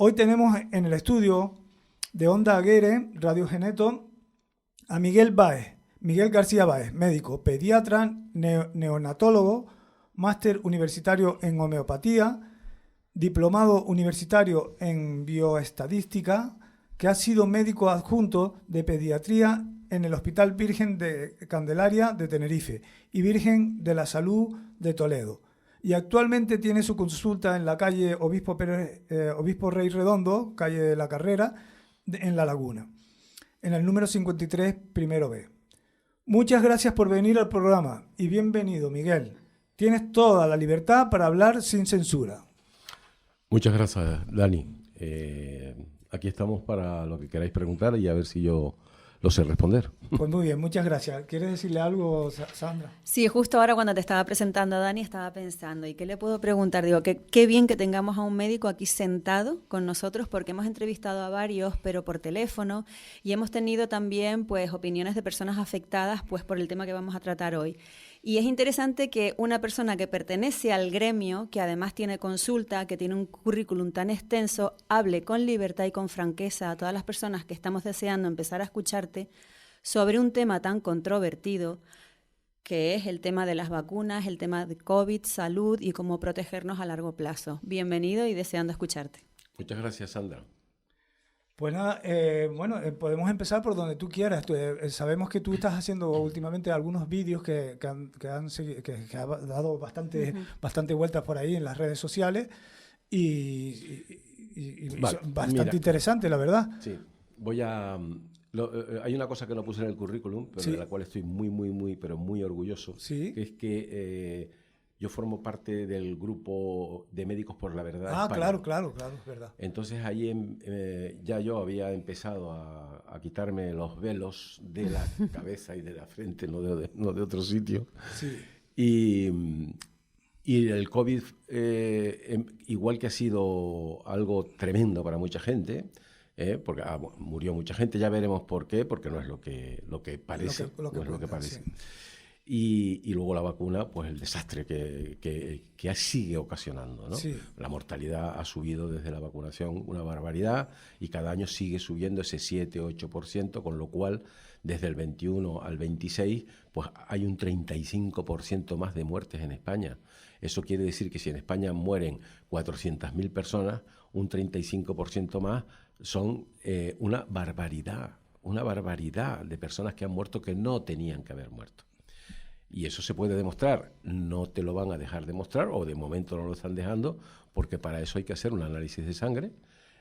Hoy tenemos en el estudio de Onda Aguere, Radio Geneto, a Miguel García Báez, médico, pediatra, neonatólogo, máster universitario en homeopatía, diplomado universitario en bioestadística, que ha sido médico adjunto de pediatría en el Hospital Virgen de Candelaria de Tenerife y Virgen de la Salud de Toledo. Y actualmente tiene su consulta en la calle Obispo Rey Redondo, calle de la Carrera, en La Laguna, en el número 53, primero B. Muchas gracias por venir al programa y bienvenido, Miguel. Tienes toda la libertad para hablar sin censura. Muchas gracias, Dani. Aquí estamos para lo que queráis preguntar y a ver si yo lo sé responder. Pues muy bien, muchas gracias. ¿Quieres decirle algo, Sandra? Sí, justo ahora cuando te estaba presentando a Dani estaba pensando, ¿y qué le puedo preguntar? Digo, qué bien que tengamos a un médico aquí sentado con nosotros, porque hemos entrevistado a varios, pero por teléfono, y hemos tenido también pues opiniones de personas afectadas pues por el tema que vamos a tratar hoy. Y es interesante que una persona que pertenece al gremio, que además tiene consulta, que tiene un currículum tan extenso, hable con libertad y con franqueza a todas las personas que estamos deseando empezar a escucharte sobre un tema tan controvertido que es el tema de las vacunas, el tema de COVID, salud y cómo protegernos a largo plazo. Bienvenido y deseando escucharte. Muchas gracias, Sandra. Pues nada, podemos empezar por donde tú quieras. Sabemos que tú estás haciendo últimamente algunos vídeos que ha dado bastante vueltas por ahí en las redes sociales y vale, bastante interesante, la verdad. Sí, hay una cosa que no puse en el currículum, pero sí, de la cual estoy muy orgulloso, sí, que es que yo formo parte del grupo de Médicos por la Verdad. Ah, España. claro, es verdad. Entonces ahí ya yo había empezado a quitarme los velos de la cabeza y de la frente, no de otro sitio. Sí. Y el COVID, igual que ha sido algo tremendo para mucha gente, porque murió mucha gente, ya veremos por qué, porque no es lo que parece, no es lo que parece. Sí. Y luego la vacuna, pues el desastre que sigue ocasionando, ¿no? Sí. La mortalidad ha subido desde la vacunación una barbaridad y cada año sigue subiendo ese 7-8%, con lo cual desde el 21 al 26 pues hay un 35% más de muertes en España. Eso quiere decir que si en España mueren 400.000 personas, un 35% más son una barbaridad de personas que han muerto que no tenían que haber muerto. Y eso se puede demostrar, no te lo van a dejar demostrar, o de momento no lo están dejando, porque para eso hay que hacer un análisis de sangre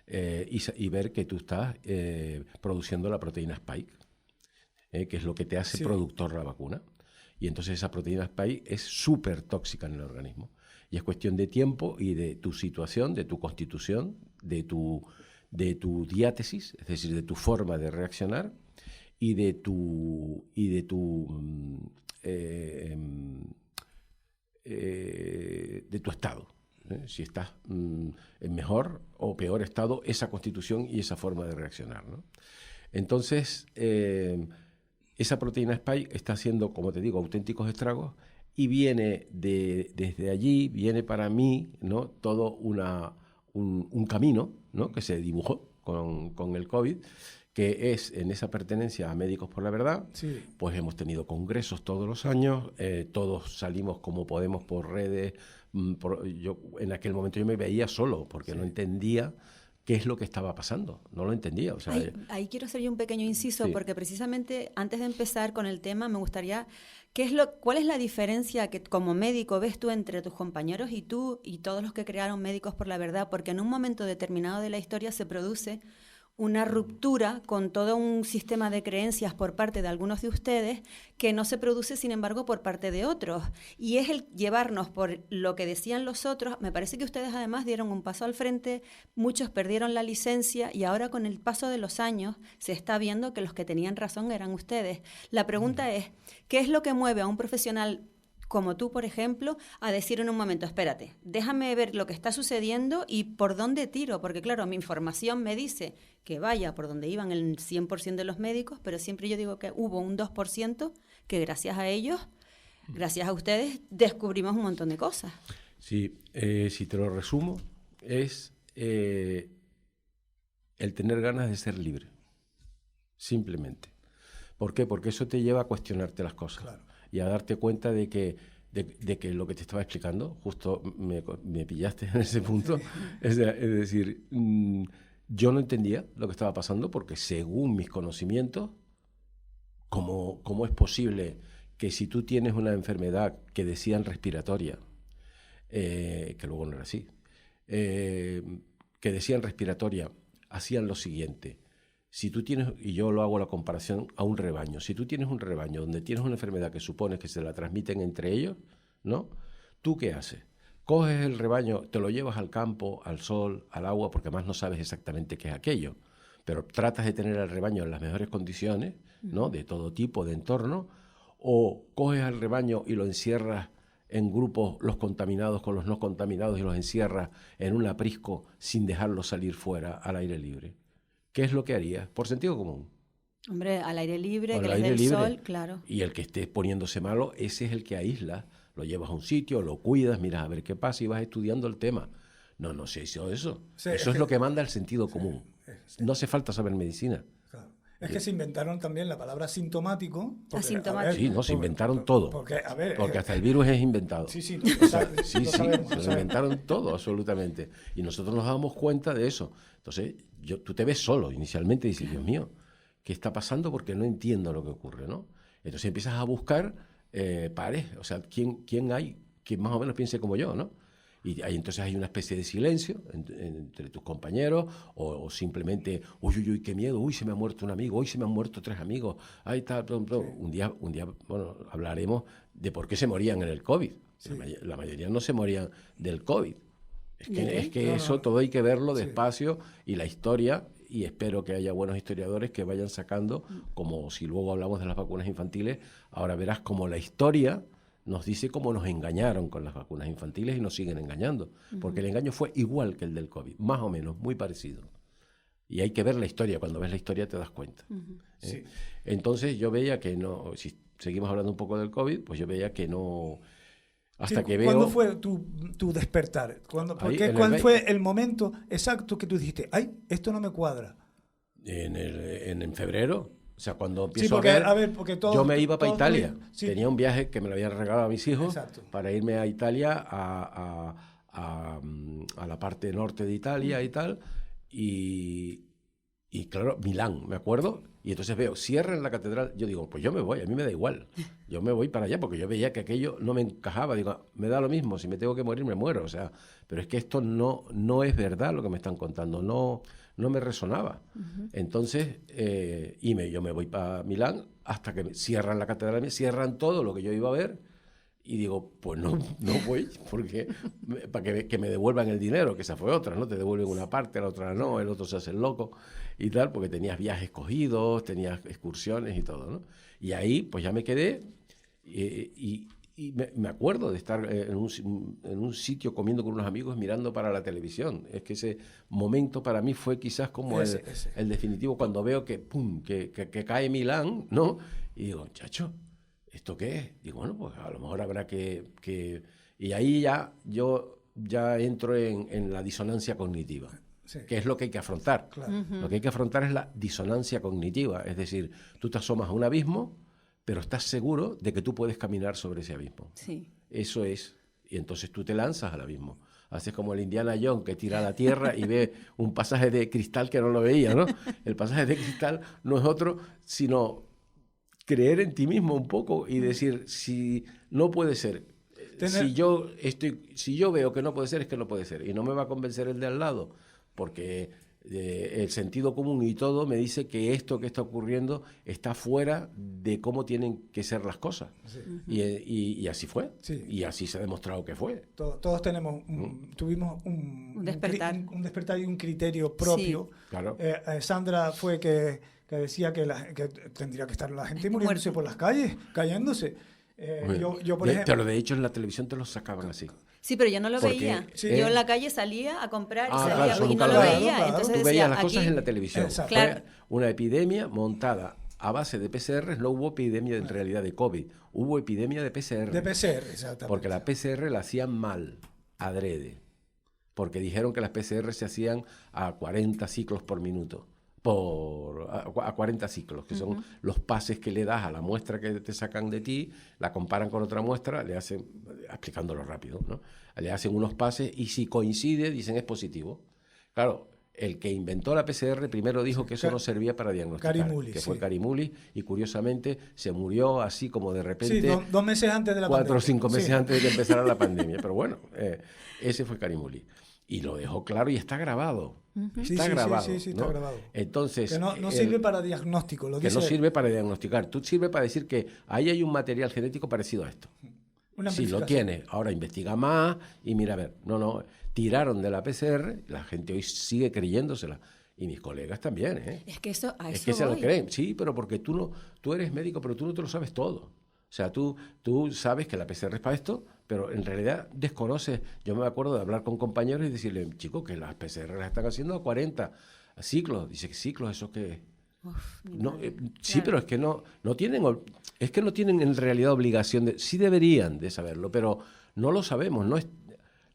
y ver que tú estás produciendo la proteína Spike, que es lo que te hace productor la vacuna. Y entonces esa proteína Spike es súper tóxica en el organismo. Y es cuestión de tiempo y de tu situación, de tu constitución, de tu diátesis, es decir, de tu forma de reaccionar y de tu estado. Si estás en mejor o peor estado, esa constitución y esa forma de reaccionar, ¿no? Entonces, esa proteína Spike está haciendo, como te digo, auténticos estragos y desde allí viene para mí, ¿no?, todo un camino, ¿no?, que se dibujó con el COVID, que es en esa pertenencia a Médicos por la Verdad. Sí. Pues hemos tenido congresos todos los años, todos salimos como podemos por redes. Yo en aquel momento yo me veía solo porque no entendía qué es lo que estaba pasando, no lo entendía. O sea, ahí quiero hacer yo un pequeño inciso, sí. Porque precisamente antes de empezar con el tema me gustaría, ¿cuál es la diferencia que como médico ves tú entre tus compañeros y tú y todos los que crearon Médicos por la Verdad? Porque en un momento determinado de la historia se produce una ruptura con todo un sistema de creencias por parte de algunos de ustedes que no se produce, sin embargo, por parte de otros. Y es el llevarnos por lo que decían los otros. Me parece que ustedes además dieron un paso al frente, muchos perdieron la licencia y ahora con el paso de los años se está viendo que los que tenían razón eran ustedes. La pregunta es, ¿qué es lo que mueve a un profesional como tú, por ejemplo, a decir en un momento, espérate, déjame ver lo que está sucediendo y por dónde tiro? Porque claro, mi información me dice que vaya por donde iban el 100% de los médicos, pero siempre yo digo que hubo un 2% que gracias a ellos, gracias a ustedes, descubrimos un montón de cosas. Sí, si te lo resumo, es el tener ganas de ser libre. Simplemente. ¿Por qué? Porque eso te lleva a cuestionarte las cosas. Claro. Y a darte cuenta de que lo que te estaba explicando, justo me pillaste en ese punto, es decir, yo no entendía lo que estaba pasando porque según mis conocimientos, ¿cómo es posible que si tú tienes una enfermedad que decían respiratoria, que luego no era así, que decían respiratoria, hacían lo siguiente? Si tú tienes, y yo lo hago la comparación a un rebaño, si tú tienes un rebaño donde tienes una enfermedad que supones que se la transmiten entre ellos, ¿no? ¿Tú qué haces? Coges el rebaño, te lo llevas al campo, al sol, al agua, porque además no sabes exactamente qué es aquello, pero tratas de tener al rebaño en las mejores condiciones, ¿no? De todo tipo, de entorno, o coges al rebaño y lo encierras en grupos, los contaminados con los no contaminados, y los encierras en un aprisco sin dejarlos salir fuera al aire libre. ¿Qué es lo que harías? Por sentido común. Hombre, al aire libre, que les dé aire el libre. sol, claro. Y el que esté poniéndose malo, ese es el que aísla. Lo llevas a un sitio, lo cuidas, miras a ver qué pasa y vas estudiando el tema. No se hizo eso. Sí, eso es lo que manda el sentido común. No hace falta saber medicina. Claro. Es que se inventaron también la palabra sintomático. Porque, Asintomático. Sí, no, se inventaron todo. Porque hasta el virus es inventado. Sí, sí, Sí, sabemos, se lo inventaron todo, absolutamente. Y nosotros nos damos cuenta de eso. Entonces, tú te ves solo inicialmente y dices, Dios mío, ¿qué está pasando? Porque no entiendo lo que ocurre, ¿no? Entonces empiezas a buscar pares, o sea, ¿quién hay que más o menos piense como yo, ¿no? Y ahí entonces hay una especie de silencio entre tus compañeros, o simplemente, uy, qué miedo, uy, se me ha muerto un amigo, uy, se me han muerto 3 amigos, ahí está, sí. Un día, bueno, hablaremos de por qué se morían en el COVID. Sí. La mayoría no se morían del COVID. Es que eso todo hay que verlo despacio, y la historia, y espero que haya buenos historiadores que vayan sacando, como si luego hablamos de las vacunas infantiles, ahora verás como la historia nos dice cómo nos engañaron con las vacunas infantiles y nos siguen engañando, porque el engaño fue igual que el del COVID, más o menos, muy parecido. Y hay que ver la historia, cuando ves la historia te das cuenta. Sí. Entonces yo veía que no, si seguimos hablando un poco del COVID, pues yo veía que no... Hasta que veo... ¿Cuándo fue tu despertar? ¿Cuál fue el momento exacto que tú dijiste, ay, esto no me cuadra? En febrero. O sea, cuando empiezo a ver porque yo me iba para Italia. Sí. Tenía un viaje que me lo habían regalado a mis hijos. Exacto. Para irme a Italia, a la parte norte de Italia y tal. Y claro, Milán, me acuerdo. Y entonces veo, cierran la catedral. Yo digo, pues yo me voy, a mí me da igual. Yo me voy para allá porque yo veía que aquello no me encajaba. Digo, me da lo mismo, si me tengo que morir, me muero. O sea, pero es que esto no es verdad lo que me están contando. No me resonaba. Entonces, yo me voy para Milán hasta que cierran la catedral, cierran todo lo que yo iba a ver, y digo, pues no voy, porque para que me devuelvan el dinero, que esa fue otra, ¿no? Te devuelven una parte, la otra no, el otro se hace el loco y tal, porque tenías viajes cogidos, tenías excursiones y todo, ¿no? Y ahí, pues ya me quedé, y me acuerdo de estar en un sitio comiendo con unos amigos mirando para la televisión. Es que ese momento para mí fue quizás como el definitivo, cuando veo que cae Milán, ¿no? Y digo, chacho, ¿esto qué es? Digo, bueno, pues a lo mejor habrá que... Y ahí yo ya entro en la disonancia cognitiva, que es lo que hay que afrontar. Claro. Lo que hay que afrontar es la disonancia cognitiva, es decir, tú te asomas a un abismo, pero estás seguro de que tú puedes caminar sobre ese abismo. Sí. Eso es. Y entonces tú te lanzas al abismo. Haces como el Indiana Jones, que tira a la tierra y ve un pasaje de cristal que no lo veía, ¿no? El pasaje de cristal no es otro, sino creer en ti mismo un poco y decir, si no puede ser, si yo veo que no puede ser, es que no puede ser. Y no me va a convencer el de al lado, porque... el sentido común y todo me dice que esto que está ocurriendo está fuera de cómo tienen que ser las cosas. Sí. Y así fue. Sí. Y así se ha demostrado que fue. Todos tuvimos un despertar y un criterio propio. Sí. Claro. Sandra fue que decía que tendría que estar la gente muriéndose por las calles, cayéndose. Yo por ejemplo, pero de hecho en la televisión te lo sacaban así. Sí, pero yo no lo veía. Sí. Yo en la calle salía a comprar y no lo veía. Claro. Entonces tú veías las cosas en la televisión. Claro. Una epidemia montada a base de PCR, no hubo epidemia en realidad de COVID, hubo epidemia de PCR. De PCR, exactamente. Porque la PCR la hacían mal, adrede. porque dijeron que las PCR se hacían a 40 ciclos por minuto. A 40 ciclos, que son los pases que le das a la muestra que te sacan de ti, la comparan con otra muestra, le hacen, explicándolo rápido, ¿no? Le hacen unos pases y si coincide, dicen es positivo. Claro, el que inventó la PCR primero dijo que eso no servía para diagnosticar, Kary-Mullis, que fue Kary-Mullis, y curiosamente se murió así como de repente. Sí, 2 meses antes de la pandemia. 4 o 5 meses antes de que empezara la pandemia, pero bueno, ese fue Kary-Mullis. Y lo dejó claro y está grabado. Está grabado. Sí, está grabado. Entonces, que no sirve para diagnóstico. Que no sirve para diagnosticar. Tú sirve para decir que ahí hay un material genético parecido a esto. Si lo tiene, ahora investiga más y mira a ver. No, tiraron de la PCR, la gente hoy sigue creyéndosela. Y mis colegas también, ¿eh? Es que eso, es que se lo creen. Sí, pero porque tú eres médico, pero tú no te lo sabes todo. O sea, tú sabes que la PCR es para esto, pero en realidad desconoces. Yo me acuerdo de hablar con compañeros y decirle, chicos, que las PCR las están haciendo a 40 ciclos. Dice, ¿ciclos? ¿Eso qué es? No, sí, claro. Pero es que no tienen en realidad obligación de, sí deberían de saberlo, pero no lo sabemos.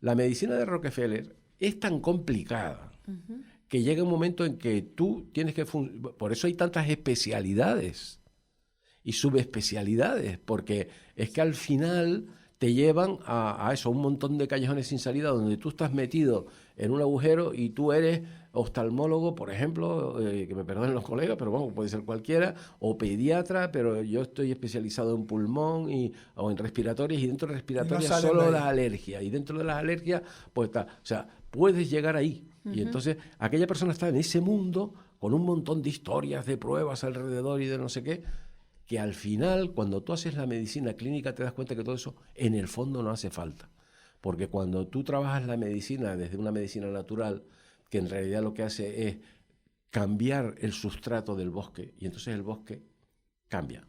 La medicina de Rockefeller es tan complicada que llega un momento en que tú tienes que... Por eso hay tantas especialidades y subespecialidades, porque es que al final te llevan a eso, un montón de callejones sin salida donde tú estás metido en un agujero y tú eres oftalmólogo, por ejemplo, que me perdonen los colegas, pero bueno, puede ser cualquiera, o pediatra, pero yo estoy especializado en pulmón o en respiratorias, y dentro de respiratorias solo las alergias, y dentro de las alergias, pues está, o sea, puedes llegar ahí. Y entonces aquella persona está en ese mundo con un montón de historias, de pruebas alrededor y de no sé qué, que al final, cuando tú haces la medicina clínica, te das cuenta que todo eso en el fondo no hace falta. Porque cuando tú trabajas la medicina desde una medicina natural, que en realidad lo que hace es cambiar el sustrato del bosque, y entonces el bosque cambia.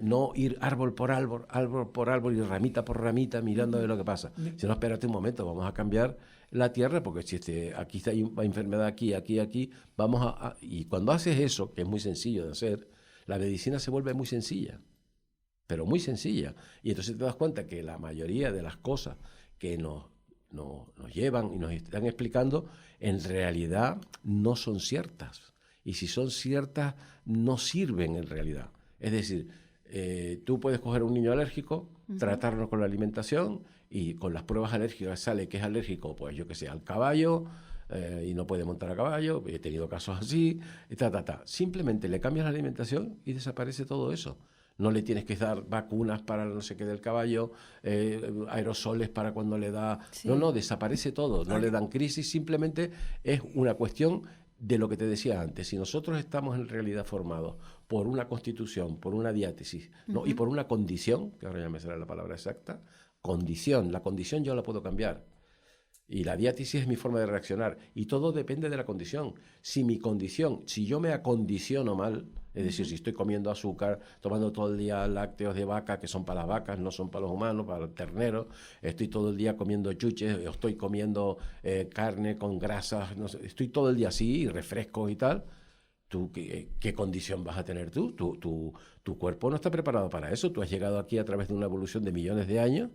No ir árbol por árbol y ramita por ramita mirando a ver lo que pasa. Si no, espérate un momento, vamos a cambiar la tierra, porque si aquí está una enfermedad, aquí, vamos y cuando haces eso, que es muy sencillo de hacer, la medicina se vuelve muy sencilla, pero muy sencilla. Y entonces te das cuenta que la mayoría de las cosas que nos llevan y nos están explicando, en realidad no son ciertas. Y si son ciertas, no sirven en realidad. Es decir, tú puedes coger a un niño alérgico, tratarlo con la alimentación, y con las pruebas alérgicas sale que es alérgico, pues yo que sé, al caballo, y no puede montar a caballo. He tenido casos así, Simplemente le cambias la alimentación y desaparece todo eso. No le tienes que dar vacunas para no sé qué del caballo, aerosoles para cuando le da... Sí. No, desaparece todo. No le dan crisis, simplemente es una cuestión de lo que te decía antes. Si nosotros estamos en realidad formados por una constitución, por una diátesis, ¿no? Y por una condición, que ahora ya me será la palabra exacta, condición. La condición yo la puedo cambiar. Y la diátesis es mi forma de reaccionar. Y todo depende de la condición. Si yo me acondiciono mal, es decir, si estoy comiendo azúcar, tomando todo el día lácteos de vaca, que son para las vacas, no son para los humanos, para el ternero, estoy todo el día comiendo chuches, estoy comiendo carne con grasas, no sé, estoy todo el día así, refrescos y tal, ¿qué condición vas a tener tú? Tu cuerpo no está preparado para eso. Tú has llegado aquí a través de una evolución de millones de años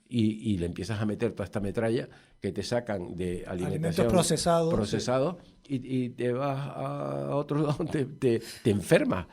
y le empiezas a meter toda esta metralla que te sacan de alimentación procesados y te vas a otro donde te enfermas.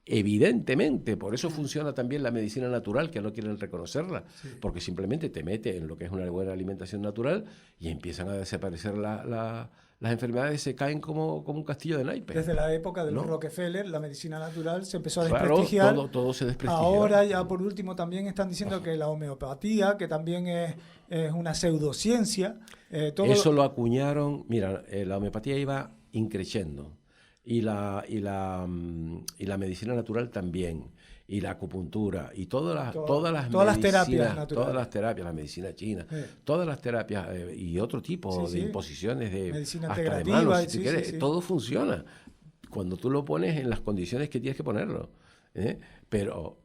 Evidentemente, por eso funciona también la medicina natural, que no quieren reconocerla, porque simplemente te mete en lo que es una buena alimentación natural y empiezan a desaparecer las enfermedades, se caen como un castillo de naipes. Desde la época de los Rockefeller, la medicina natural se empezó a desprestigiar. Todo se desprestigia. Ahora ya por último también están diciendo que la homeopatía, que también es una pseudociencia. Eso lo acuñaron, mira, la homeopatía iba increciendo. Y la medicina natural también, y la acupuntura, y todas las terapias naturales. Todas las terapias, la medicina china, todas las terapias y otro tipo de imposiciones de medicina hasta de manos, si quieres, todo funciona cuando tú lo pones en las condiciones que tienes que ponerlo. Pero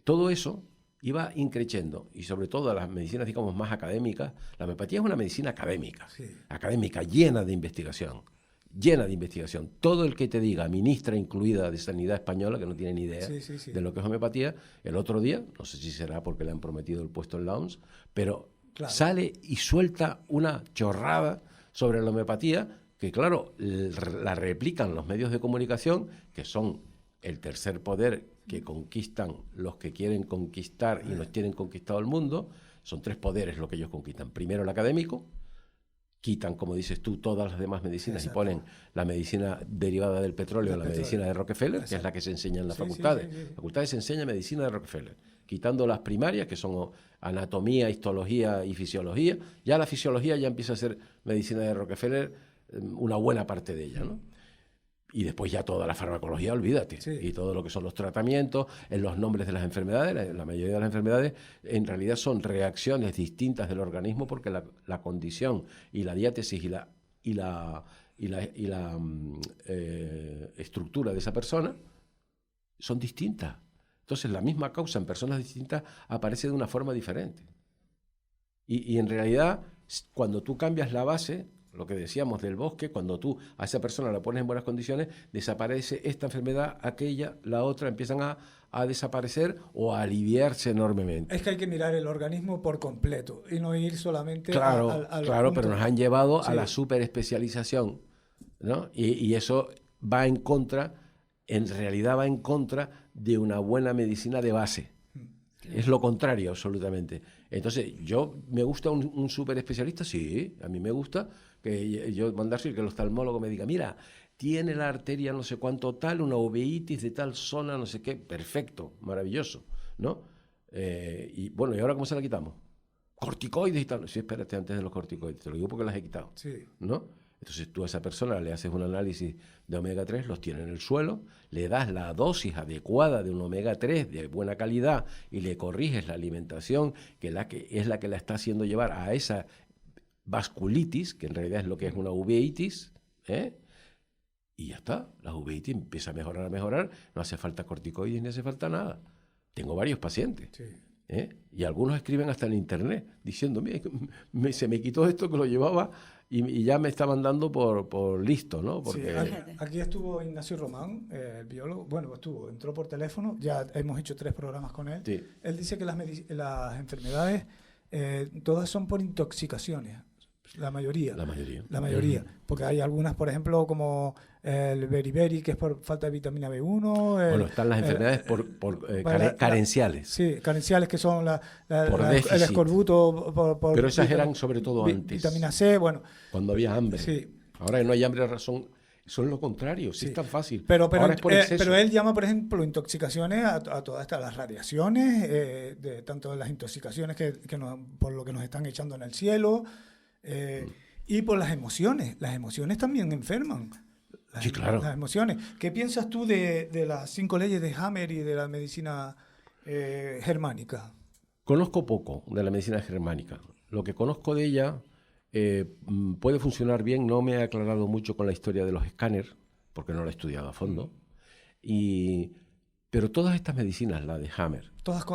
todo eso iba increciendo, y sobre todo las medicinas, digamos, más académicas. La homeopatía es una medicina académica, llena de investigación. Todo el que te diga, ministra incluida de Sanidad Española, que no tiene ni idea de lo que es homeopatía, el otro día, no sé si será porque le han prometido el puesto en la OMS, pero Claro. Sale y suelta una chorrada sobre la homeopatía que, claro, la replican los medios de comunicación, que son el tercer poder que conquistan los que quieren conquistar y nos tienen conquistado el mundo. Son 3 poderes lo que ellos conquistan. Primero el académico, quitan, como dices tú, todas las demás medicinas. Exacto. Y ponen la medicina derivada del petróleo, la medicina de Rockefeller, exacto, que es la que se enseña en las facultades. Sí. Las facultades se enseña medicina de Rockefeller, quitando las primarias, que son anatomía, histología y fisiología. Ya la fisiología ya empieza a ser medicina de Rockefeller, una buena parte de ella, ¿no? Y después ya toda la farmacología, olvídate. Sí. Y todo lo que son los tratamientos, en los nombres de las enfermedades. La mayoría de las enfermedades en realidad son reacciones distintas del organismo, porque la condición y la diátesis y la estructura de esa persona son distintas. Entonces la misma causa en personas distintas aparece de una forma diferente. Y en realidad, cuando tú cambias la base, lo que decíamos del bosque, cuando tú a esa persona la pones en buenas condiciones, desaparece esta enfermedad, aquella, la otra, empiezan a desaparecer o a aliviarse enormemente. Es que hay que mirar el organismo por completo y no ir solamente claro, al pero nos han llevado a la superespecialización, ¿no? Y eso va en contra, en realidad va en contra de una buena medicina de base. Es lo contrario, absolutamente. Entonces, ¿me gusta un súper especialista? Sí, a mí me gusta que yo mandarse que el oftalmólogo me diga, mira, tiene la arteria no sé cuánto tal, una uveitis de tal zona, no sé qué, perfecto, maravilloso, ¿no? Y bueno, ¿y ahora cómo se la quitamos? Corticoides y tal. Sí, espérate, antes de los corticoides, te lo digo porque las he quitado, sí, ¿no? Entonces tú a esa persona le haces un análisis de omega 3, los tiene en el suelo, le das la dosis adecuada de un omega 3 de buena calidad y le corriges la alimentación, que es la que la está haciendo llevar a esa vasculitis, que en realidad es lo que es una uveitis, y ya está, la uveitis empieza a mejorar, no hace falta corticoides ni hace falta nada. Tengo varios pacientes. Sí. Y algunos escriben hasta en internet diciendo, mira, se me quitó esto que lo llevaba y ya me estaban dando por listo, ¿no? Porque... Sí, aquí estuvo Ignacio Román, el biólogo, entró por teléfono, ya hemos hecho 3 programas con él. Sí. Él dice que las enfermedades todas son por intoxicaciones. La mayoría. Porque hay algunas, por ejemplo, como el beriberi, que es por falta de vitamina B1. Bueno, están las enfermedades carenciales. Sí, carenciales, que son el escorbuto. Pero esas eran sobre todo antes. Vitamina C, bueno. Cuando había hambre. Sí. Ahora que no hay hambre, son lo contrario, sí, es tan fácil. Pero él llama, por ejemplo, intoxicaciones a todas estas las radiaciones, de tanto las intoxicaciones por lo que nos están echando en el cielo. Y por las emociones. Las emociones también enferman. Sí, claro. Las emociones. ¿Qué piensas tú de las 5 leyes de Hammer y de la medicina germánica? Conozco poco de la medicina germánica. Lo que conozco de ella puede funcionar bien. No me he aclarado mucho con la historia de los escáneres, porque no lo he estudiado a fondo. Pero todas estas medicinas, la de Hammer, todas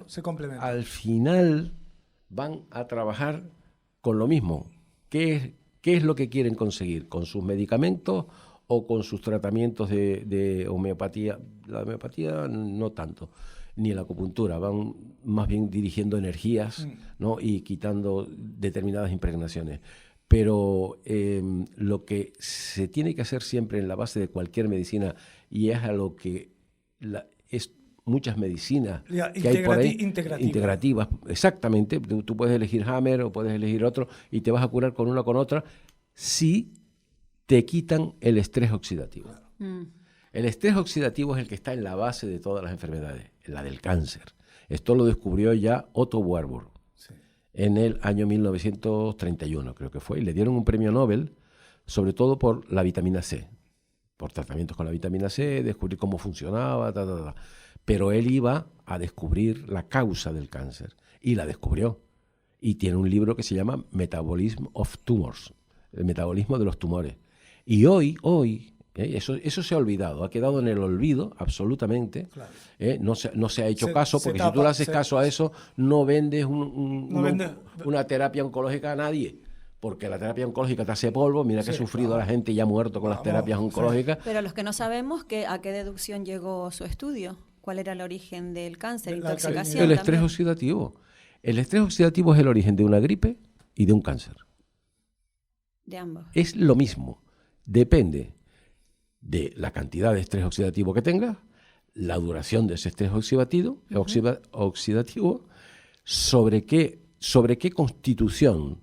se complementan. Al final van a trabajar con lo mismo. ¿Qué es lo que quieren conseguir? ¿Con sus medicamentos o con sus tratamientos de homeopatía? La homeopatía no tanto, ni la acupuntura. Van más bien dirigiendo energías, ¿no? Y quitando determinadas impregnaciones. Pero lo que se tiene que hacer siempre en la base de cualquier medicina, y es a lo que es muchas medicinas que hay por ahí, integrativas, exactamente. Tú puedes elegir Hammer o puedes elegir otro y te vas a curar con una o con otra si te quitan el estrés oxidativo. Claro. El estrés oxidativo es el que está en la base de todas las enfermedades, la del cáncer. Esto lo descubrió ya Otto Warburg en el año 1931, creo que fue, y le dieron un premio Nobel, sobre todo por la vitamina C, por tratamientos con la vitamina C, descubrir cómo funcionaba, Pero él iba a descubrir la causa del cáncer y la descubrió. Y tiene un libro que se llama Metabolism of Tumors, el metabolismo de los tumores. Y hoy eso se ha olvidado, ha quedado en el olvido absolutamente. Claro. No se ha hecho caso, porque si tú le haces caso a eso, no vendes una terapia oncológica a nadie. Porque la terapia oncológica te hace polvo, mira que ha sufrido la gente y ha muerto con las terapias oncológicas. Pero los que no sabemos, ¿a qué deducción llegó su estudio? ¿Cuál era el origen del cáncer? Intoxicación. El estrés oxidativo. El estrés oxidativo es el origen de una gripe y de un cáncer. De ambos. Es lo mismo. Depende de la cantidad de estrés oxidativo que tengas, la duración de ese estrés oxidativo, sobre qué constitución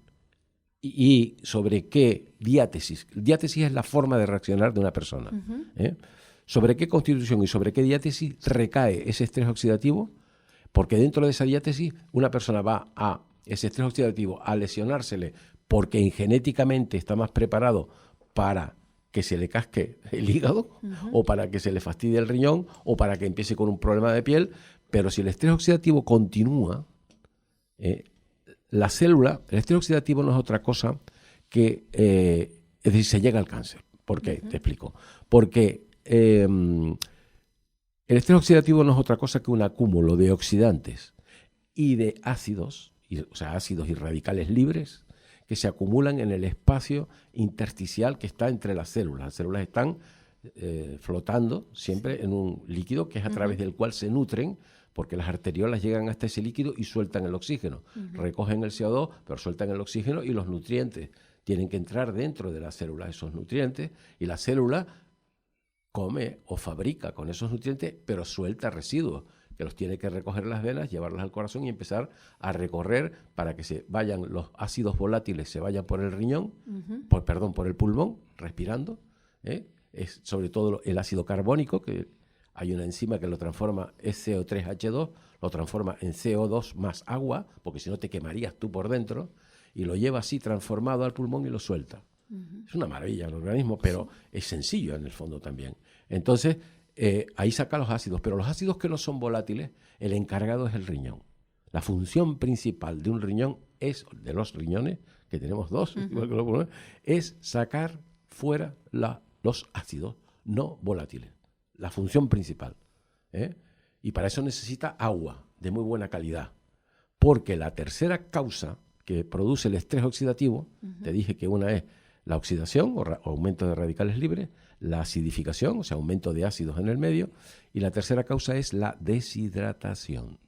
y sobre qué diátesis. Diátesis es la forma de reaccionar de una persona. Sobre qué constitución y sobre qué diátesis recae ese estrés oxidativo, porque dentro de esa diátesis una persona va a ese estrés oxidativo a lesionársele porque genéticamente está más preparado para que se le casque el hígado o para que se le fastidie el riñón o para que empiece con un problema de piel, pero si el estrés oxidativo continúa, la célula, el estrés oxidativo no es otra cosa que, es decir, se llega al cáncer. ¿Por qué? Te explico. Porque el estrés oxidativo no es otra cosa que un acúmulo de oxidantes y de ácidos, o sea, ácidos y radicales libres, que se acumulan en el espacio intersticial que está entre las células. Las células están flotando siempre en un líquido que es a través del cual se nutren, porque las arteriolas llegan hasta ese líquido y sueltan el oxígeno. Recogen el CO2, pero sueltan el oxígeno y los nutrientes. Tienen que entrar dentro de la célula esos nutrientes y la célula come o fabrica con esos nutrientes, pero suelta residuos, que los tiene que recoger las venas, llevarlas al corazón y empezar a recorrer para que se vayan los ácidos volátiles, se vayan por el riñón, por el pulmón, respirando. Es sobre todo el ácido carbónico, que hay una enzima que lo transforma, es CO3H2, lo transforma en CO2 más agua, porque si no te quemarías tú por dentro, y lo lleva así transformado al pulmón y lo suelta. Es una maravilla el organismo, pero es sencillo en el fondo también. Entonces, ahí saca los ácidos, pero los ácidos que no son volátiles, el encargado es el riñón. La función principal de un riñón es, de los riñones, que tenemos dos, igual que los pulmones, es sacar fuera los ácidos no volátiles. La función principal. Y para eso necesita agua de muy buena calidad. Porque la tercera causa que produce el estrés oxidativo, te dije que una es la oxidación o aumento de radicales libres, la acidificación, o sea, aumento de ácidos en el medio, y la tercera causa es la deshidratación,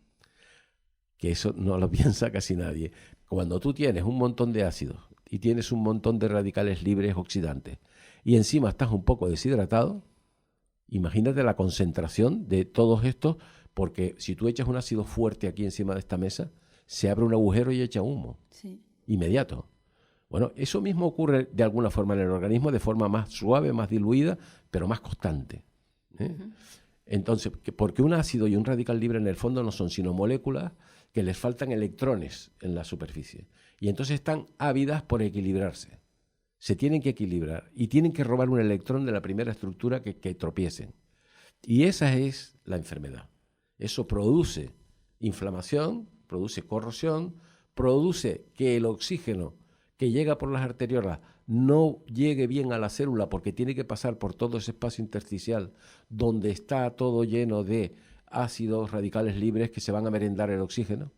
que eso no lo piensa casi nadie. Cuando tú tienes un montón de ácidos y tienes un montón de radicales libres oxidantes y encima estás un poco deshidratado, imagínate la concentración de todos estos, porque si tú echas un ácido fuerte aquí encima de esta mesa, se abre un agujero y echa humo. Sí. Inmediato. Bueno, eso mismo ocurre de alguna forma en el organismo, de forma más suave, más diluida, pero más constante. Entonces, porque un ácido y un radical libre en el fondo no son sino moléculas que les faltan electrones en la superficie. Y entonces están ávidas por equilibrarse. Se tienen que equilibrar y tienen que robar un electrón de la primera estructura que tropiecen. Y esa es la enfermedad. Eso produce inflamación, produce corrosión, produce que el oxígeno que llega por las arteriolas no llegue bien a la célula porque tiene que pasar por todo ese espacio intersticial donde está todo lleno de ácidos radicales libres que se van a merendar el oxígeno.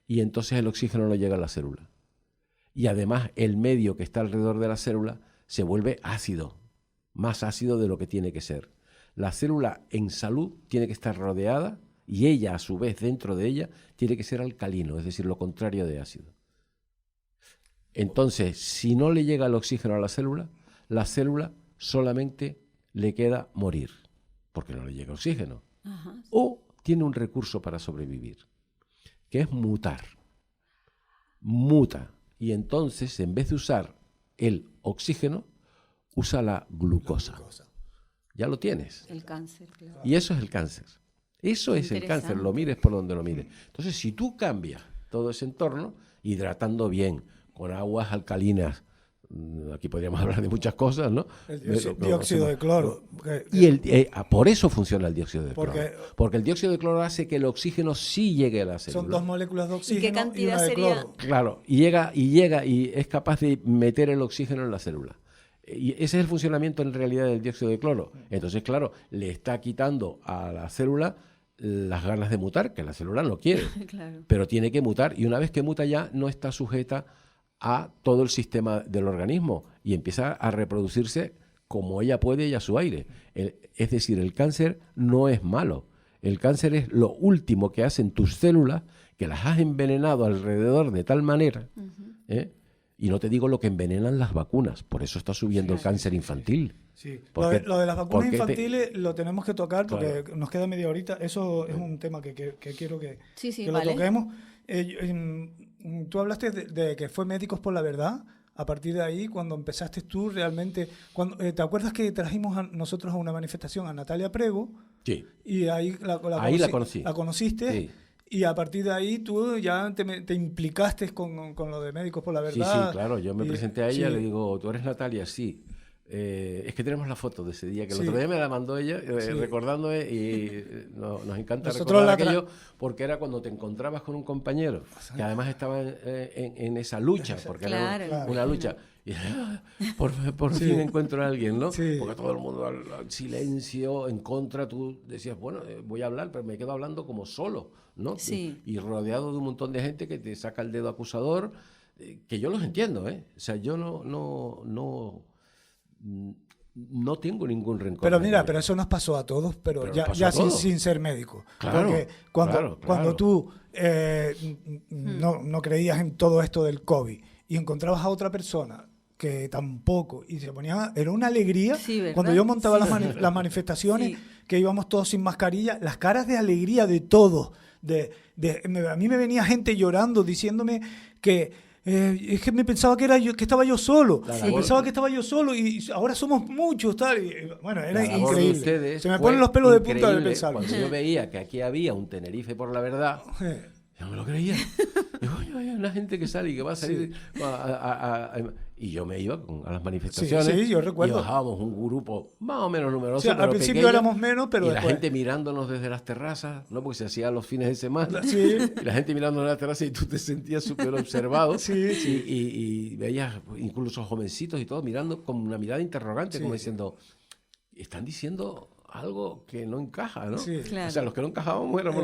Y entonces el oxígeno no llega a la célula. Y además el medio que está alrededor de la célula se vuelve ácido, más ácido de lo que tiene que ser. La célula en salud tiene que estar rodeada y ella, a su vez, dentro de ella, tiene que ser alcalino, es decir, lo contrario de ácido. Entonces, si no le llega el oxígeno a la célula solamente le queda morir, porque no le llega oxígeno. O tiene un recurso para sobrevivir, que es mutar. Muta. Y entonces, en vez de usar el oxígeno, usa la glucosa. Ya lo tienes. El cáncer, claro. Y eso es el cáncer. Eso es el cáncer, lo mires por donde lo mires. Entonces, si tú cambias todo ese entorno, hidratando bien, con aguas alcalinas, aquí podríamos hablar de muchas cosas, ¿no? El dióxido de cloro. Y por eso funciona el dióxido de cloro. Porque el dióxido de cloro hace que el oxígeno sí llegue a la célula. Son dos moléculas de oxígeno. ¿Y qué cantidad una de sería? cloro. Claro, y llega y es capaz de meter el oxígeno en la célula. Y ese es el funcionamiento en realidad del dióxido de cloro. Entonces, claro, le está quitando a la célula las ganas de mutar, que la célula no quiere. Claro. Pero tiene que mutar, y una vez que muta ya no está sujeta a todo el sistema del organismo y empieza a reproducirse como ella puede y a su aire. Es decir, el cáncer no es malo. El cáncer es lo último que hacen tus células, que las has envenenado alrededor de tal manera, ¿eh? Y no te digo lo que envenenan las vacunas, por eso está subiendo el cáncer infantil. Sí. Porque, Lo de las vacunas infantiles lo tenemos que tocar porque nos queda media horita. Eso es un tema que quiero que lo toquemos. Tú hablaste de que fue Médicos por la Verdad. A partir de ahí, cuando empezaste tú realmente... ¿te acuerdas que trajimos nosotros a una manifestación a Natalia Prego? Sí. Y ahí la conocí. La conociste. Sí. Y a partir de ahí tú ya te implicaste con lo de Médicos por la Verdad. Sí, claro. Yo me presenté a ella, le digo, ¿tú eres Natalia? Sí. Es que tenemos la foto de ese día, que el otro día me la mandó ella, recordándome, y nos encanta recordar aquello, porque era cuando te encontrabas con un compañero, que además estaba en esa lucha, porque era una lucha, y por fin encuentro a alguien, ¿no? Sí. Porque todo el mundo al silencio, en contra, tú decías, bueno, voy a hablar, pero me quedo hablando como solo, ¿no? Sí. Y rodeado de un montón de gente que te saca el dedo acusador, que yo los entiendo, ¿eh? O sea, yo no tengo ningún rencor. Pero mira, pero eso nos pasó a todos, pero ya sin ser médico. Claro, porque cuando tú no creías en todo esto del COVID y encontrabas a otra persona que tampoco, y se ponía, era una alegría. Sí, cuando yo montaba las manifestaciones, que íbamos todos sin mascarilla, las caras de alegría de todos. A mí me venía gente llorando diciéndome que es que me pensaba que estaba yo solo. Pensaba que estaba yo solo y ahora somos muchos, tal. Y, bueno, era increíble. Se me ponen los pelos de punta de pensar. Cuando yo veía que aquí había un Tenerife por la verdad, yo no me lo creía. Digo, hay una gente que sale y que va a salir y yo me iba a las manifestaciones. Sí, yo recuerdo. Y bajábamos un grupo más o menos numeroso. Al principio éramos menos, pero y después... la gente mirándonos desde las terrazas, ¿no? Porque se hacía los fines de semana. Sí. Y la gente mirándonos desde las terrazas y tú te sentías súper observado. Y veías incluso jovencitos y todo mirando con una mirada interrogante, como diciendo, están diciendo algo que no encaja, ¿no? Sí. Claro. O sea, los que no encajábamos éramos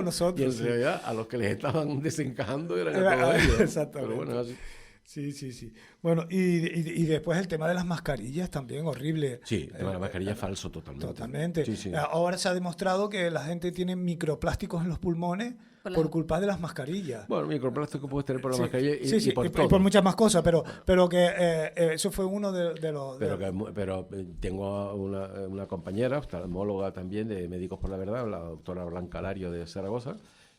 nosotros. Y en realidad a los que les estaban desencajando eran a todos ellos. Exactamente. Pero bueno, así. Sí. Bueno, y después el tema de las mascarillas también horrible. Sí, el tema de la mascarilla es falso totalmente. Totalmente. Sí. Ahora se ha demostrado que la gente tiene microplásticos en los pulmones por culpa de las mascarillas. Bueno, microplástico puedes tener por la mascarilla y por todo. Y por muchas más cosas, pero que eso fue uno de los... Pero tengo una compañera, oftalmóloga también, de Médicos por la Verdad, la doctora Blanca Lario de Zaragoza,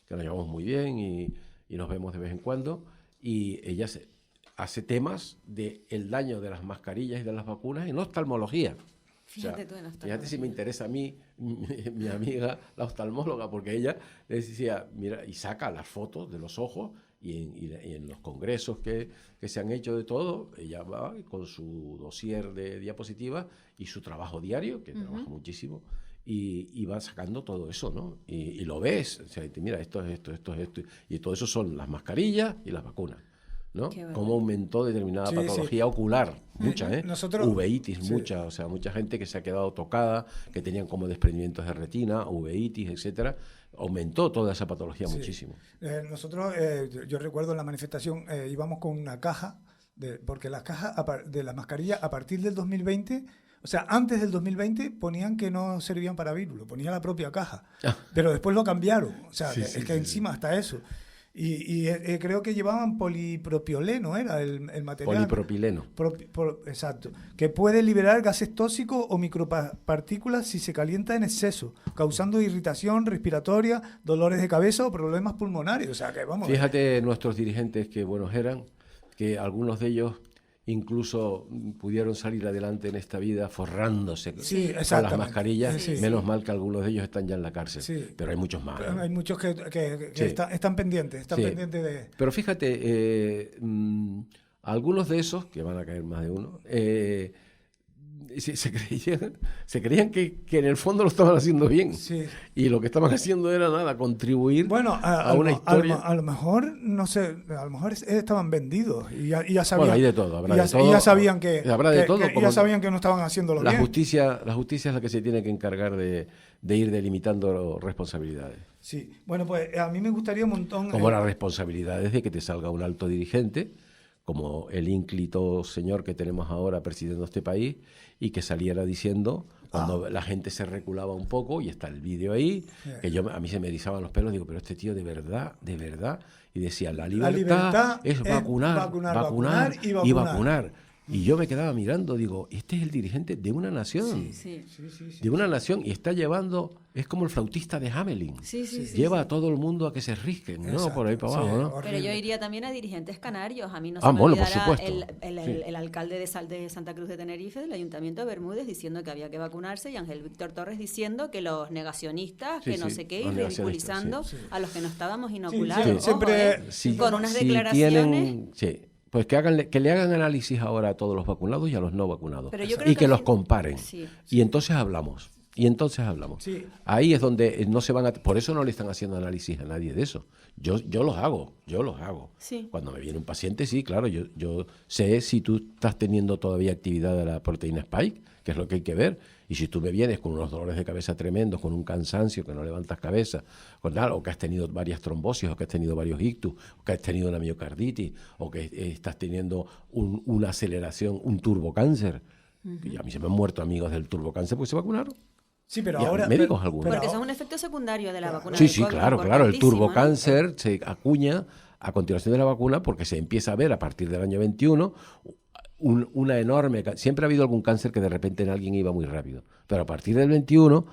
que nos llevamos muy bien y nos vemos de vez en cuando, y ella hace temas del daño de las mascarillas y de las vacunas en oftalmología. Fíjate tú en oftalmología. Fíjate si me interesa a mí, mi amiga, la oftalmóloga, porque ella le decía, mira, y saca las fotos de los ojos y en los congresos que se han hecho de todo, ella va con su dossier de diapositivas y su trabajo diario, que trabaja muchísimo, y va sacando todo eso, ¿no? Y lo ves, o sea, mira, esto es esto, y todo eso son las mascarillas y las vacunas, ¿no? Cómo aumentó determinada patología ocular, mucha, uveitis, mucha, o sea, mucha gente que se ha quedado tocada, que tenían como desprendimientos de retina, uveitis, etcétera, aumentó toda esa patología muchísimo. Nosotros, yo recuerdo en la manifestación, íbamos con una caja, porque las cajas de la mascarilla a partir del 2020, o sea, antes del 2020 ponían que no servían para virus, lo ponía la propia caja, pero después lo cambiaron, o sea, encima hasta eso. Y creo que llevaban polipropioleno, era el material. Polipropileno. Exacto. Que puede liberar gases tóxicos o micropartículas si se calienta en exceso, causando irritación respiratoria, dolores de cabeza o problemas pulmonares. O sea, que vamos. Fíjate nuestros dirigentes qué buenos eran, que algunos de ellos incluso pudieron salir adelante en esta vida forrándose con las mascarillas. Menos mal que algunos de ellos están ya en la cárcel, pero hay muchos más. Hay muchos que están pendientes, de... Pero fíjate, algunos de esos, que van a caer más de uno, se creían que en el fondo lo estaban haciendo bien, y lo que estaban haciendo era contribuir a una historia. A lo mejor, no sé, a lo mejor estaban vendidos y ya sabían. Bueno, hay de todo, habrá de todo. Y ya sabían que ya sabían que no estaban haciéndolo bien. La justicia es la que se tiene que encargar de ir delimitando responsabilidades. Sí, bueno, pues a mí me gustaría un montón. Como las responsabilidades de que te salga un alto dirigente, como el ínclito señor que tenemos ahora presidiendo este país, y que saliera diciendo Cuando la gente se reculaba un poco, y está el vídeo ahí, que a mí se me erizaban los pelos, digo, pero este tío de verdad, y decía, la libertad es vacunar y vacunar. Y yo me quedaba mirando, digo, este es el dirigente de una nación, de una nación, y está llevando, es como el flautista de Hamelin, lleva a todo el mundo a que se risquen, ¿no? Por ahí para abajo, ¿no? Pero yo iría también a dirigentes canarios, a mí no se me por olvidará supuesto. el alcalde de Santa Cruz de Tenerife, del Ayuntamiento de Bermúdez, diciendo que había que vacunarse, y Ángel Víctor Torres diciendo que los negacionistas, que no sé qué, y ridiculizando a los que no estábamos inoculados. Siempre con unas declaraciones... Pues que le hagan análisis ahora a todos los vacunados y a los no vacunados. Y que los comparen. Y entonces hablamos. Sí. Ahí es donde no se van a... Por eso no le están haciendo análisis a nadie de eso. Yo los hago. Sí. Cuando me viene un paciente, sí, claro, yo sé si tú estás teniendo todavía actividad de la proteína Spike, que es lo que hay que ver. Y si tú me vienes con unos dolores de cabeza tremendos, con un cansancio, que no levantas cabeza, o que has tenido varias trombosis, o que has tenido varios ictus, o que has tenido una miocarditis, o que estás teniendo una aceleración, un turbocáncer. Y a mí se me han muerto amigos del turbocáncer porque se vacunaron. Sí, pero y ahora... médicos algunos. Porque eso es un efecto secundario de la vacuna. Sí, claro. El turbocáncer se acuña a continuación de la vacuna porque se empieza a ver a partir del año 21... una enorme... Siempre ha habido algún cáncer que de repente en alguien iba muy rápido. Pero a partir del 21,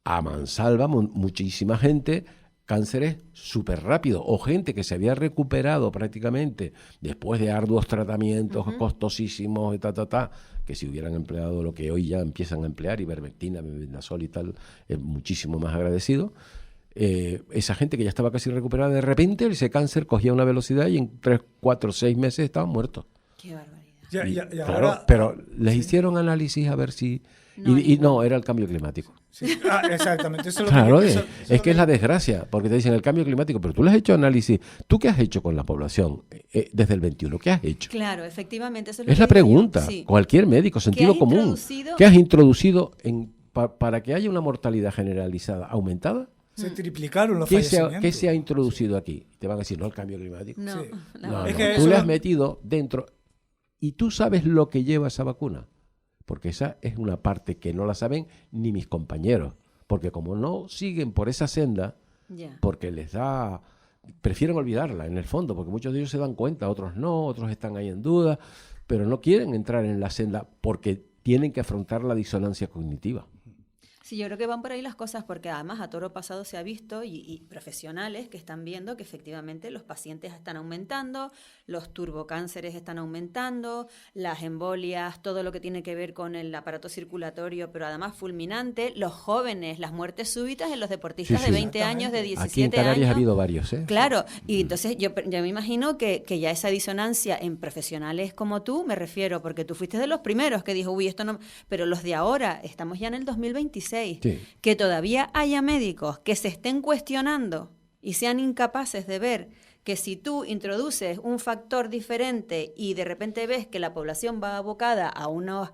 a mansalva, muchísima gente, cánceres súper rápidos. O gente que se había recuperado prácticamente después de arduos tratamientos costosísimos, que si hubieran empleado lo que hoy ya empiezan a emplear, ivermectina, bendazol y tal, es muchísimo más agradecido. Esa gente que ya estaba casi recuperada, de repente ese cáncer cogía una velocidad y en 3, 4, 6 meses estaban muertos. Qué barbaridad. Claro, ahora, pero les hicieron análisis a ver si... No, era el cambio climático. Sí. Exactamente. Eso es que es la desgracia, porque te dicen el cambio climático, pero tú le has hecho análisis. ¿Tú qué has hecho con la población desde el 21? ¿Qué has hecho? Claro, efectivamente. Eso es la pregunta. Cualquier médico, sentido común. ¿Qué has introducido para que haya una mortalidad generalizada aumentada? Se triplicaron los fallecimientos. ¿Qué se ha introducido aquí? Te van a decir, no, el cambio climático. No, tú le has metido dentro... Y tú sabes lo que lleva esa vacuna, porque esa es una parte que no la saben ni mis compañeros, porque como no siguen por esa senda, porque les da... Prefieren olvidarla en el fondo, porque muchos de ellos se dan cuenta, otros no, otros están ahí en duda, pero no quieren entrar en la senda porque tienen que afrontar la disonancia cognitiva. Sí, yo creo que van por ahí las cosas, porque además a toro pasado se ha visto, y profesionales que están viendo que efectivamente los pacientes están aumentando, los turbocánceres están aumentando, las embolias, todo lo que tiene que ver con el aparato circulatorio, pero además fulminante, los jóvenes, las muertes súbitas en los deportistas de 20 años, de 17 años. Aquí en Canarias ha habido varios, ¿eh? Claro, y entonces yo me imagino que ya esa disonancia en profesionales como tú, me refiero, porque tú fuiste de los primeros que dijo, uy, esto no... Pero los de ahora, estamos ya en el 2026, que todavía haya médicos que se estén cuestionando y sean incapaces de ver que si tú introduces un factor diferente y de repente ves que la población va abocada a unos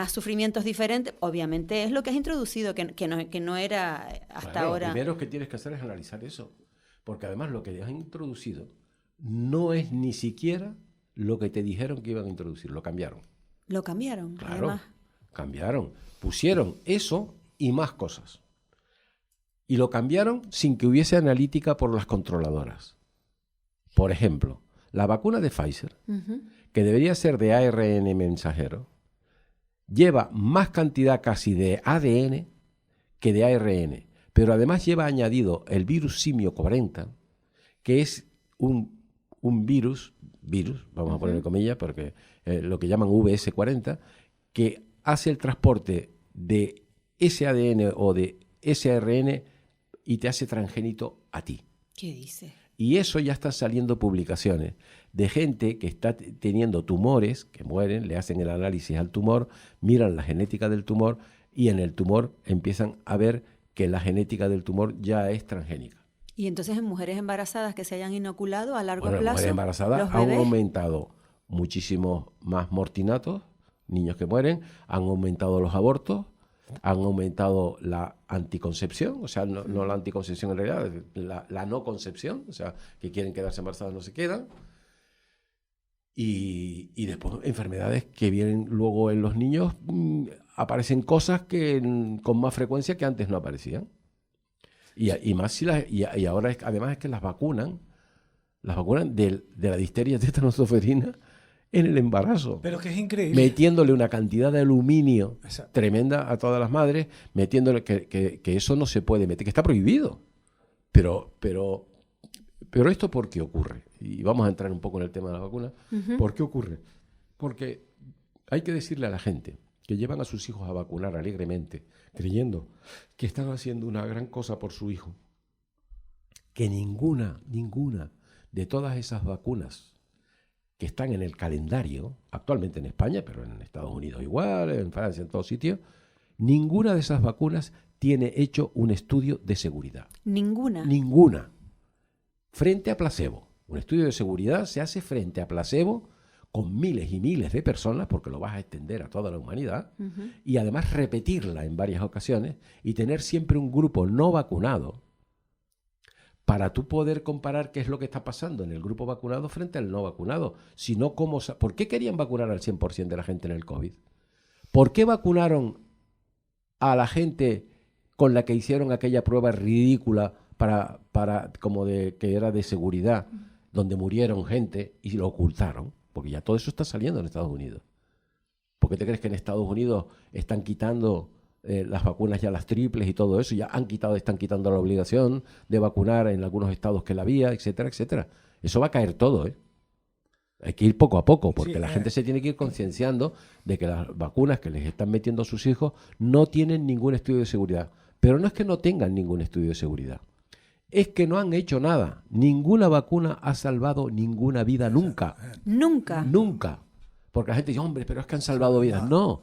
sufrimientos diferentes, obviamente es lo que has introducido, que no era hasta ahora. Lo primero que tienes que hacer es analizar eso, porque además lo que has introducido no es ni siquiera lo que te dijeron que iban a introducir, lo cambiaron. Lo cambiaron, claro, además. Cambiaron, pusieron eso y más cosas. Y lo cambiaron sin que hubiese analítica por las controladoras. Por ejemplo, la vacuna de Pfizer, que debería ser de ARN mensajero, lleva más cantidad casi de ADN que de ARN, pero además lleva añadido el virus simio 40, que es un virus, vamos a ponerle comillas, porque lo que llaman VS40, que hace el transporte de ese ADN o de ese ARN y te hace transgénito a ti. ¿Qué dice? Y eso ya están saliendo publicaciones de gente que está teniendo tumores, que mueren, le hacen el análisis al tumor, miran la genética del tumor y en el tumor empiezan a ver que la genética del tumor ya es transgénica. Y entonces en mujeres embarazadas que se hayan inoculado a largo plazo, en mujeres embarazadas han aumentado muchísimos más mortinatos, niños que mueren, han aumentado los abortos, han aumentado la anticoncepción, o sea, no la anticoncepción en realidad, la no concepción, o sea, que quieren quedarse embarazadas no se quedan. Y después enfermedades que vienen luego en los niños aparecen cosas con más frecuencia que antes no aparecían. Y más y ahora además es que las vacunan de la difteria, tétanos, zosterina en el embarazo. Pero que es increíble. Metiéndole una cantidad de aluminio Exacto. tremenda a todas las madres, metiéndole que eso no se puede meter, que está prohibido. Pero esto ¿por qué ocurre? Y vamos a entrar un poco en el tema de la vacuna. ¿Por qué ocurre? Porque hay que decirle a la gente que llevan a sus hijos a vacunar alegremente, creyendo que están haciendo una gran cosa por su hijo, que ninguna de todas esas vacunas que están en el calendario, actualmente en España, pero en Estados Unidos igual, en Francia, en todos sitios, ninguna de esas vacunas tiene hecho un estudio de seguridad. Ninguna. Frente a placebo. Un estudio de seguridad se hace frente a placebo con miles y miles de personas, porque lo vas a extender a toda la humanidad, y además repetirla en varias ocasiones y tener siempre un grupo no vacunado para tú poder comparar qué es lo que está pasando en el grupo vacunado frente al no vacunado. Si no, ¿por qué querían vacunar al 100% de la gente en el COVID? ¿Por qué vacunaron a la gente con la que hicieron aquella prueba ridícula que era de seguridad, donde murieron gente y lo ocultaron? Porque ya todo eso está saliendo en Estados Unidos. ¿Por qué te crees que en Estados Unidos están quitando las vacunas ya, las triples y todo eso? Ya están quitando la obligación de vacunar en algunos estados que la había, etcétera, etcétera. Eso va a caer todo, ¿eh? Hay que ir poco a poco, porque la gente se tiene que ir concienciando de que las vacunas que les están metiendo a sus hijos no tienen ningún estudio de seguridad. Pero no es que no tengan ningún estudio de seguridad. Es que no han hecho nada. Ninguna vacuna ha salvado ninguna vida nunca. Nunca. Porque la gente dice, hombre, pero es que han salvado vidas. No.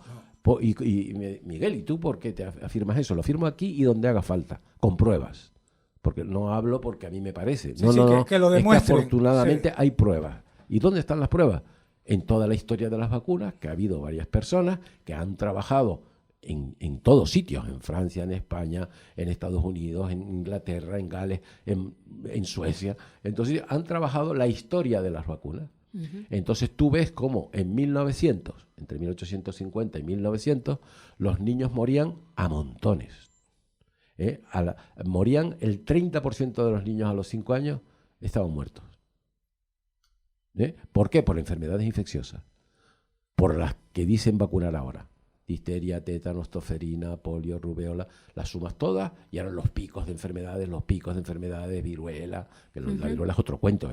Y Miguel, ¿y tú por qué te afirmas eso? Lo afirmo aquí y donde haga falta, con pruebas. Porque no hablo porque a mí me parece. No. Que lo demuestren. Es que afortunadamente hay pruebas. ¿Y dónde están las pruebas? En toda la historia de las vacunas, que ha habido varias personas que han trabajado en todos sitios, en Francia, en España, en Estados Unidos, en Inglaterra, en Gales, en Suecia. Entonces han trabajado la historia de las vacunas. Entonces tú ves cómo en 1900, entre 1850 y 1900, los niños morían a montones. Morían el 30% de los niños a los 5 años estaban muertos. ¿Por qué? Por enfermedades infecciosas, por las que dicen vacunar ahora. Difteria, tétanos, zosterina, polio, rubeola, las sumas todas, y ahora los picos de enfermedades, viruela, que la viruela es otro cuento,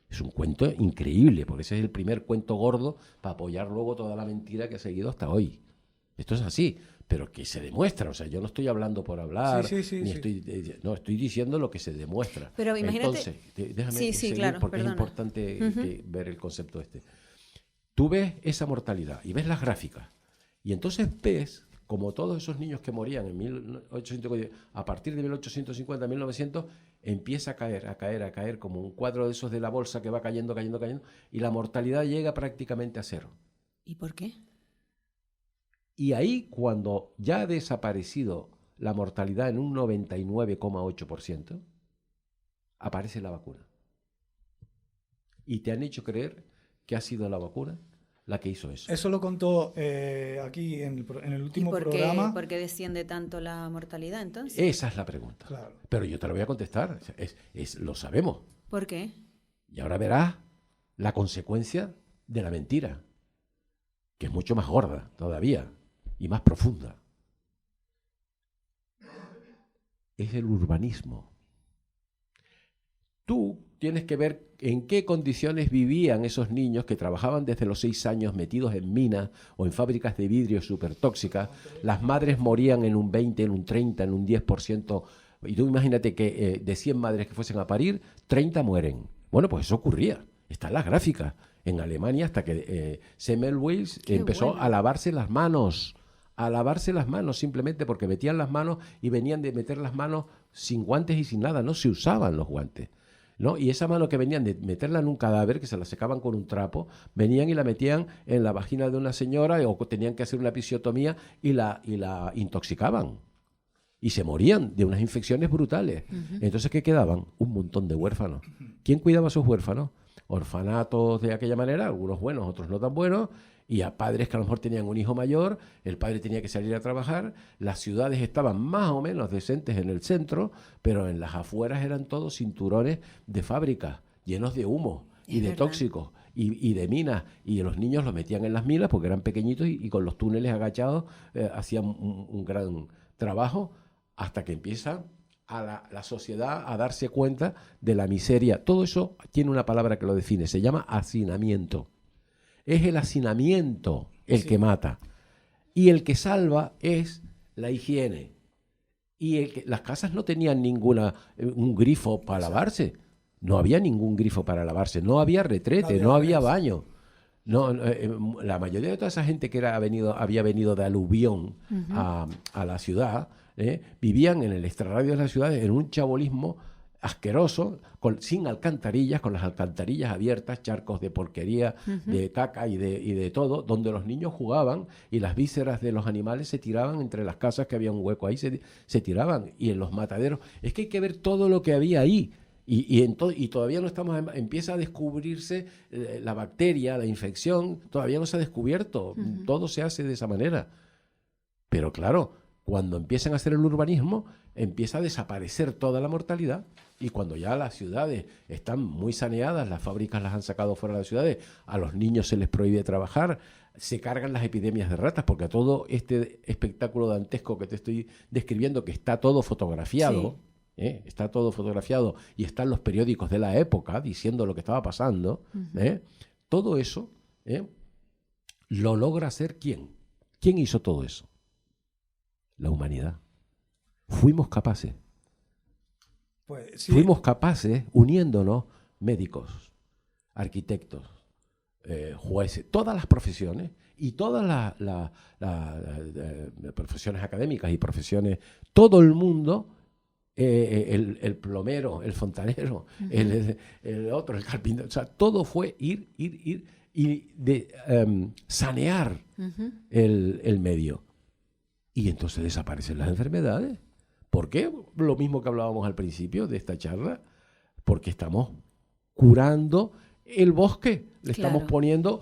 es un cuento increíble, porque ese es el primer cuento gordo para apoyar luego toda la mentira que ha seguido hasta hoy. Esto es así, pero que se demuestra, o sea, yo no estoy hablando por hablar, estoy diciendo lo que se demuestra. Pero imagínate... Entonces, déjame seguir, claro, porque perdona. es importante ver el concepto este. Tú ves esa mortalidad y ves las gráficas, y entonces ves como todos esos niños que morían en 1850, a partir de 1850, 1900, empieza a caer como un cuadro de esos de la bolsa que va cayendo, y la mortalidad llega prácticamente a cero. ¿Y por qué? Y ahí, cuando ya ha desaparecido la mortalidad en un 99,8%, aparece la vacuna. Y te han hecho creer que ha sido la vacuna la que hizo eso. Eso lo contó aquí en el último programa. ¿Por qué desciende tanto la mortalidad entonces? Esa es la pregunta. Claro. Pero yo te lo voy a contestar. Lo sabemos. ¿Por qué? Y ahora verás la consecuencia de la mentira, que es mucho más gorda todavía y más profunda. Es el urbanismo. Tú tienes que ver en qué condiciones vivían esos niños que trabajaban desde los 6 años metidos en minas o en fábricas de vidrio supertóxicas. Las madres morían en un 20, en un 30, en un 10%. Y tú imagínate que de 100 madres que fuesen a parir, 30 mueren. Bueno, pues eso ocurría. Está en las gráficas. En Alemania, hasta que Semmelweis empezó a lavarse las manos. A lavarse las manos simplemente porque metían las manos y venían de meter las manos sin guantes y sin nada. No se usaban los guantes, ¿no? Y esa mano que venían de meterla en un cadáver, que se la secaban con un trapo, venían y la metían en la vagina de una señora o tenían que hacer una episiotomía y la intoxicaban. Y se morían de unas infecciones brutales. Entonces, ¿qué quedaban? Un montón de huérfanos. ¿Quién cuidaba a esos huérfanos? Orfanatos de aquella manera, algunos buenos, otros no tan buenos, y a padres que a lo mejor tenían un hijo mayor, el padre tenía que salir a trabajar, las ciudades estaban más o menos decentes en el centro, pero en las afueras eran todos cinturones de fábricas, llenos de humo y de tóxicos y de minas, y los niños los metían en las minas porque eran pequeñitos y con los túneles agachados hacían un gran trabajo, hasta que empieza a la sociedad a darse cuenta de la miseria. Todo eso tiene una palabra que lo define, se llama hacinamiento. Es el hacinamiento el que mata. Y el que salva es la higiene. Y las casas no tenían un grifo para lavarse. No había ningún grifo para lavarse. No había retrete, no había baño. La mayoría de toda esa gente que había venido de aluvión a la ciudad, vivían en el extrarradio de las ciudades en un chabolismo asqueroso, sin alcantarillas, con las alcantarillas abiertas, charcos de porquería, de caca y de todo, donde los niños jugaban y las vísceras de los animales se tiraban entre las casas, que había un hueco ahí, se tiraban, y en los mataderos. Es que hay que ver todo lo que había ahí. Y todavía no estamos, empieza a descubrirse la bacteria, la infección, todavía no se ha descubierto, todo se hace de esa manera. Pero claro, cuando empiezan a hacer el urbanismo, empieza a desaparecer toda la mortalidad, y cuando ya las ciudades están muy saneadas, las fábricas las han sacado fuera de las ciudades, a los niños se les prohíbe trabajar, se cargan las epidemias de ratas, porque a todo este espectáculo dantesco que te estoy describiendo, que está todo fotografiado, está todo fotografiado y están los periódicos de la época diciendo lo que estaba pasando, todo eso lo logra hacer ¿quién? ¿Quién hizo todo eso? La humanidad. Fuimos capaces. Pues, sí. Fuimos capaces, uniéndonos, médicos, arquitectos, jueces, todas las profesiones y todas las profesiones académicas y profesiones, todo el mundo, el plomero, el fontanero, el otro, el carpintero, o sea, todo fue ir y sanear el medio. Y entonces desaparecen las enfermedades. ¿Por qué? Lo mismo que hablábamos al principio de esta charla, porque estamos curando el bosque, le estamos poniendo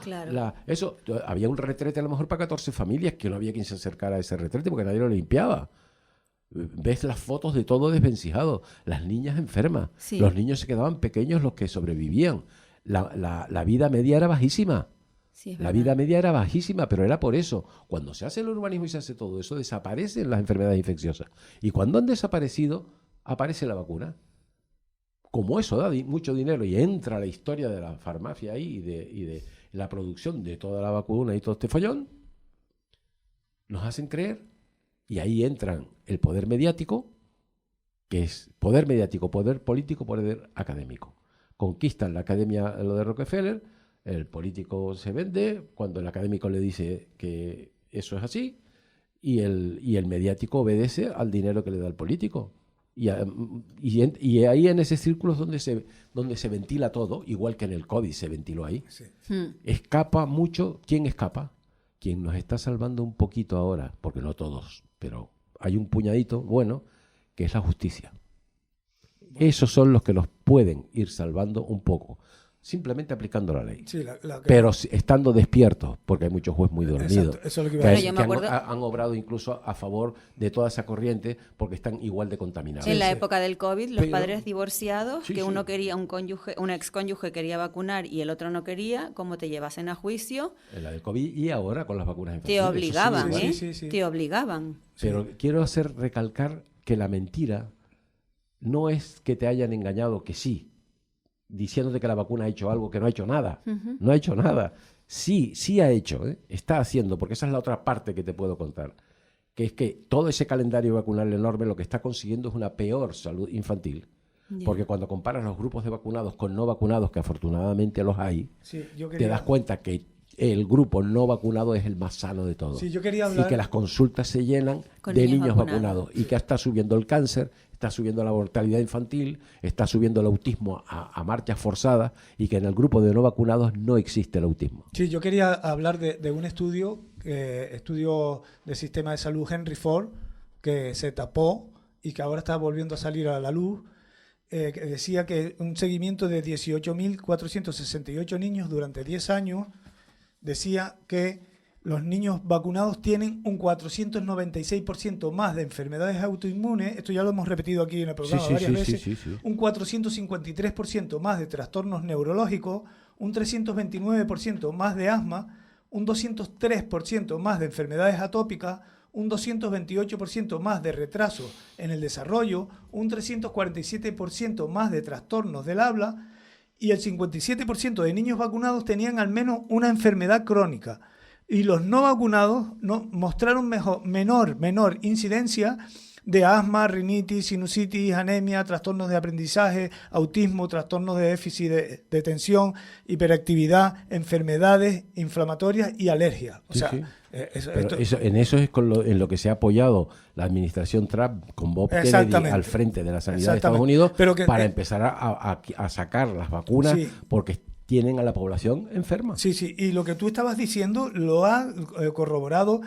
eso. Había un retrete a lo mejor para 14 familias, que no había quien se acercara a ese retrete porque nadie lo limpiaba. Ves las fotos de todo desvencijado, las niñas enfermas, los niños se quedaban pequeños, los que sobrevivían. La vida media era bajísima. La vida media era bajísima, pero era por eso. Cuando se hace el urbanismo y se hace todo eso, desaparecen las enfermedades infecciosas. Y cuando han desaparecido, aparece la vacuna. Como eso da mucho dinero y entra la historia de la farmacia ahí y de la producción de toda la vacuna y todo este follón, nos hacen creer, y ahí entran el poder mediático, que es poder mediático, poder político, poder académico. Conquistan la academia, lo de Rockefeller. El político se vende cuando el académico le dice que eso es así, y el mediático obedece al dinero que le da el político. Y ahí en ese círculo es donde se ventila todo, igual que en el COVID se ventiló ahí. Sí. Escapa mucho. ¿Quién escapa? Quien nos está salvando un poquito ahora, porque no todos, pero hay un puñadito bueno, que es la justicia. Esos son los que nos pueden ir salvando un poco, simplemente aplicando la ley. Sí, pero estando despiertos, porque hay muchos jueces muy dormidos. Exacto, eso es lo que iba a decir. Que han obrado incluso a favor de toda esa corriente porque están igual de contaminados. En la época del COVID, los padres divorciados, uno quería, un excónyuge quería vacunar y el otro no quería, como te llevasen a juicio. En la del COVID y ahora con las vacunas infantiles. Te obligaban, te obligaban. Pero quiero recalcar que la mentira no es que te hayan engañado, que sí, diciéndote que la vacuna ha hecho algo, que no ha hecho nada. No ha hecho nada. Sí ha hecho, está haciendo, porque esa es la otra parte que te puedo contar, que es que todo ese calendario vacunal enorme lo que está consiguiendo es una peor salud infantil. Porque cuando comparas los grupos de vacunados con no vacunados, que afortunadamente los hay, te das cuenta que el grupo no vacunado es el más sano de todos. Sí, yo quería hablar... Y que las consultas se llenan de niños vacunados. Y que está subiendo el cáncer, está subiendo la mortalidad infantil, está subiendo el autismo a marchas forzadas, y que en el grupo de no vacunados no existe el autismo. Sí, yo quería hablar de un estudio del sistema de salud Henry Ford, que se tapó y que ahora está volviendo a salir a la luz, que decía que un seguimiento de 18.468 niños durante 10 años decía que los niños vacunados tienen un 496% más de enfermedades autoinmunes, esto ya lo hemos repetido aquí en el programa varias veces, un 453% más de trastornos neurológicos, un 329% más de asma, un 203% más de enfermedades atópicas, un 228% más de retraso en el desarrollo, un 347% más de trastornos del habla y el 57% de niños vacunados tenían al menos una enfermedad crónica. Y los no vacunados mostraron menor incidencia de asma, rinitis, sinusitis, anemia, trastornos de aprendizaje, autismo, trastornos de déficit de atención, hiperactividad, enfermedades inflamatorias y alergias. O sea, en eso es en lo que se ha apoyado la administración Trump con Bob Kennedy al frente de la sanidad de Estados Unidos para empezar a sacar las vacunas porque tienen a la población enferma. Sí, y lo que tú estabas diciendo lo ha corroborado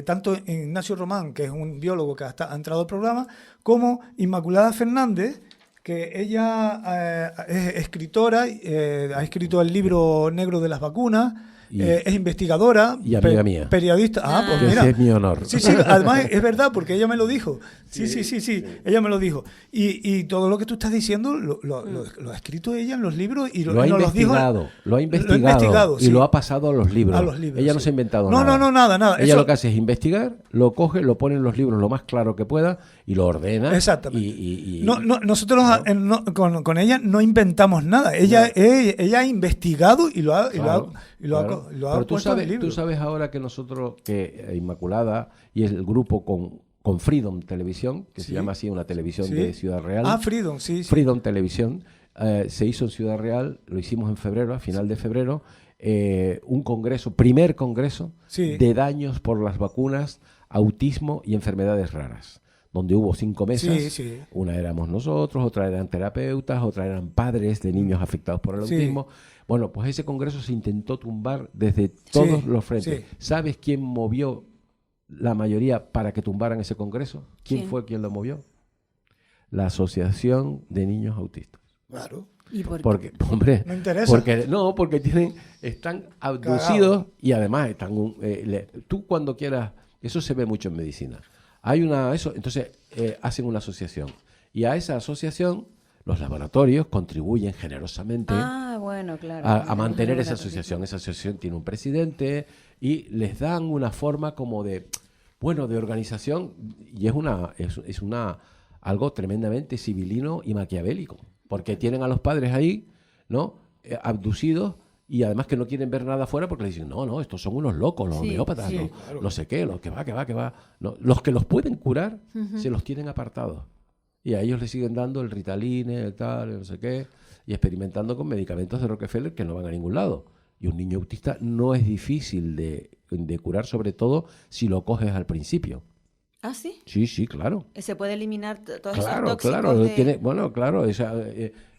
tanto Ignacio Román, que es un biólogo que ha entrado al programa, como Inmaculada Fernández, que ella es escritora, ha escrito el libro Negro de las Vacunas, es investigadora y amiga mía, periodista. Pues mira, ese es mi honor. Sí, además es verdad porque ella me lo dijo. Sí, ella me lo dijo. Y todo lo que tú estás diciendo lo ha escrito ella en los libros y lo ha investigado y lo ha pasado a los libros. Ella no se ha inventado nada. Nada. Ella lo que hace es investigar, lo coge, lo pone en los libros lo más claro que pueda y lo ordena. Exactamente. Nosotros con ella no inventamos nada. Ella ha investigado y lo ha pero tú sabes ahora que nosotros, que Inmaculada y el grupo con Freedom Televisión, que se llama así, una televisión de Ciudad Real. Freedom, Freedom Televisión, se hizo en Ciudad Real, lo hicimos en febrero, a final de febrero, un primer congreso de daños por las vacunas, autismo y enfermedades raras, donde hubo 5 mesas, una éramos nosotros, otra eran terapeutas, otra eran padres de niños afectados por el autismo. Bueno, pues ese congreso se intentó tumbar desde todos los frentes. ¿Sabes quién movió la mayoría para que tumbaran ese congreso? ¿Quién fue quien lo movió? La Asociación de Niños Autistas. Claro. ¿Y por qué? Porque, hombre, no interesa. Porque están abducidos y además están tú cuando quieras, eso se ve mucho en medicina. Entonces hacen una asociación y a esa asociación los laboratorios contribuyen generosamente a mantener esa asociación. Esa asociación tiene un presidente y les dan una forma como de organización y es algo tremendamente civilino y maquiavélico, porque tienen a los padres ahí, ¿no? Abducidos y además que no quieren ver nada afuera porque les dicen, no, estos son unos locos, los homeópatas, no sé qué, los que va. No, los que los pueden curar se los tienen apartados. Y a ellos les siguen dando el Ritaline, el tal, no sé qué, y experimentando con medicamentos de Rockefeller que no van a ningún lado. Y un niño autista no es difícil de curar, sobre todo si lo coges al principio. ¿Ah, sí? Sí, claro. ¿Se puede eliminar todos esos tóxicos? Claro.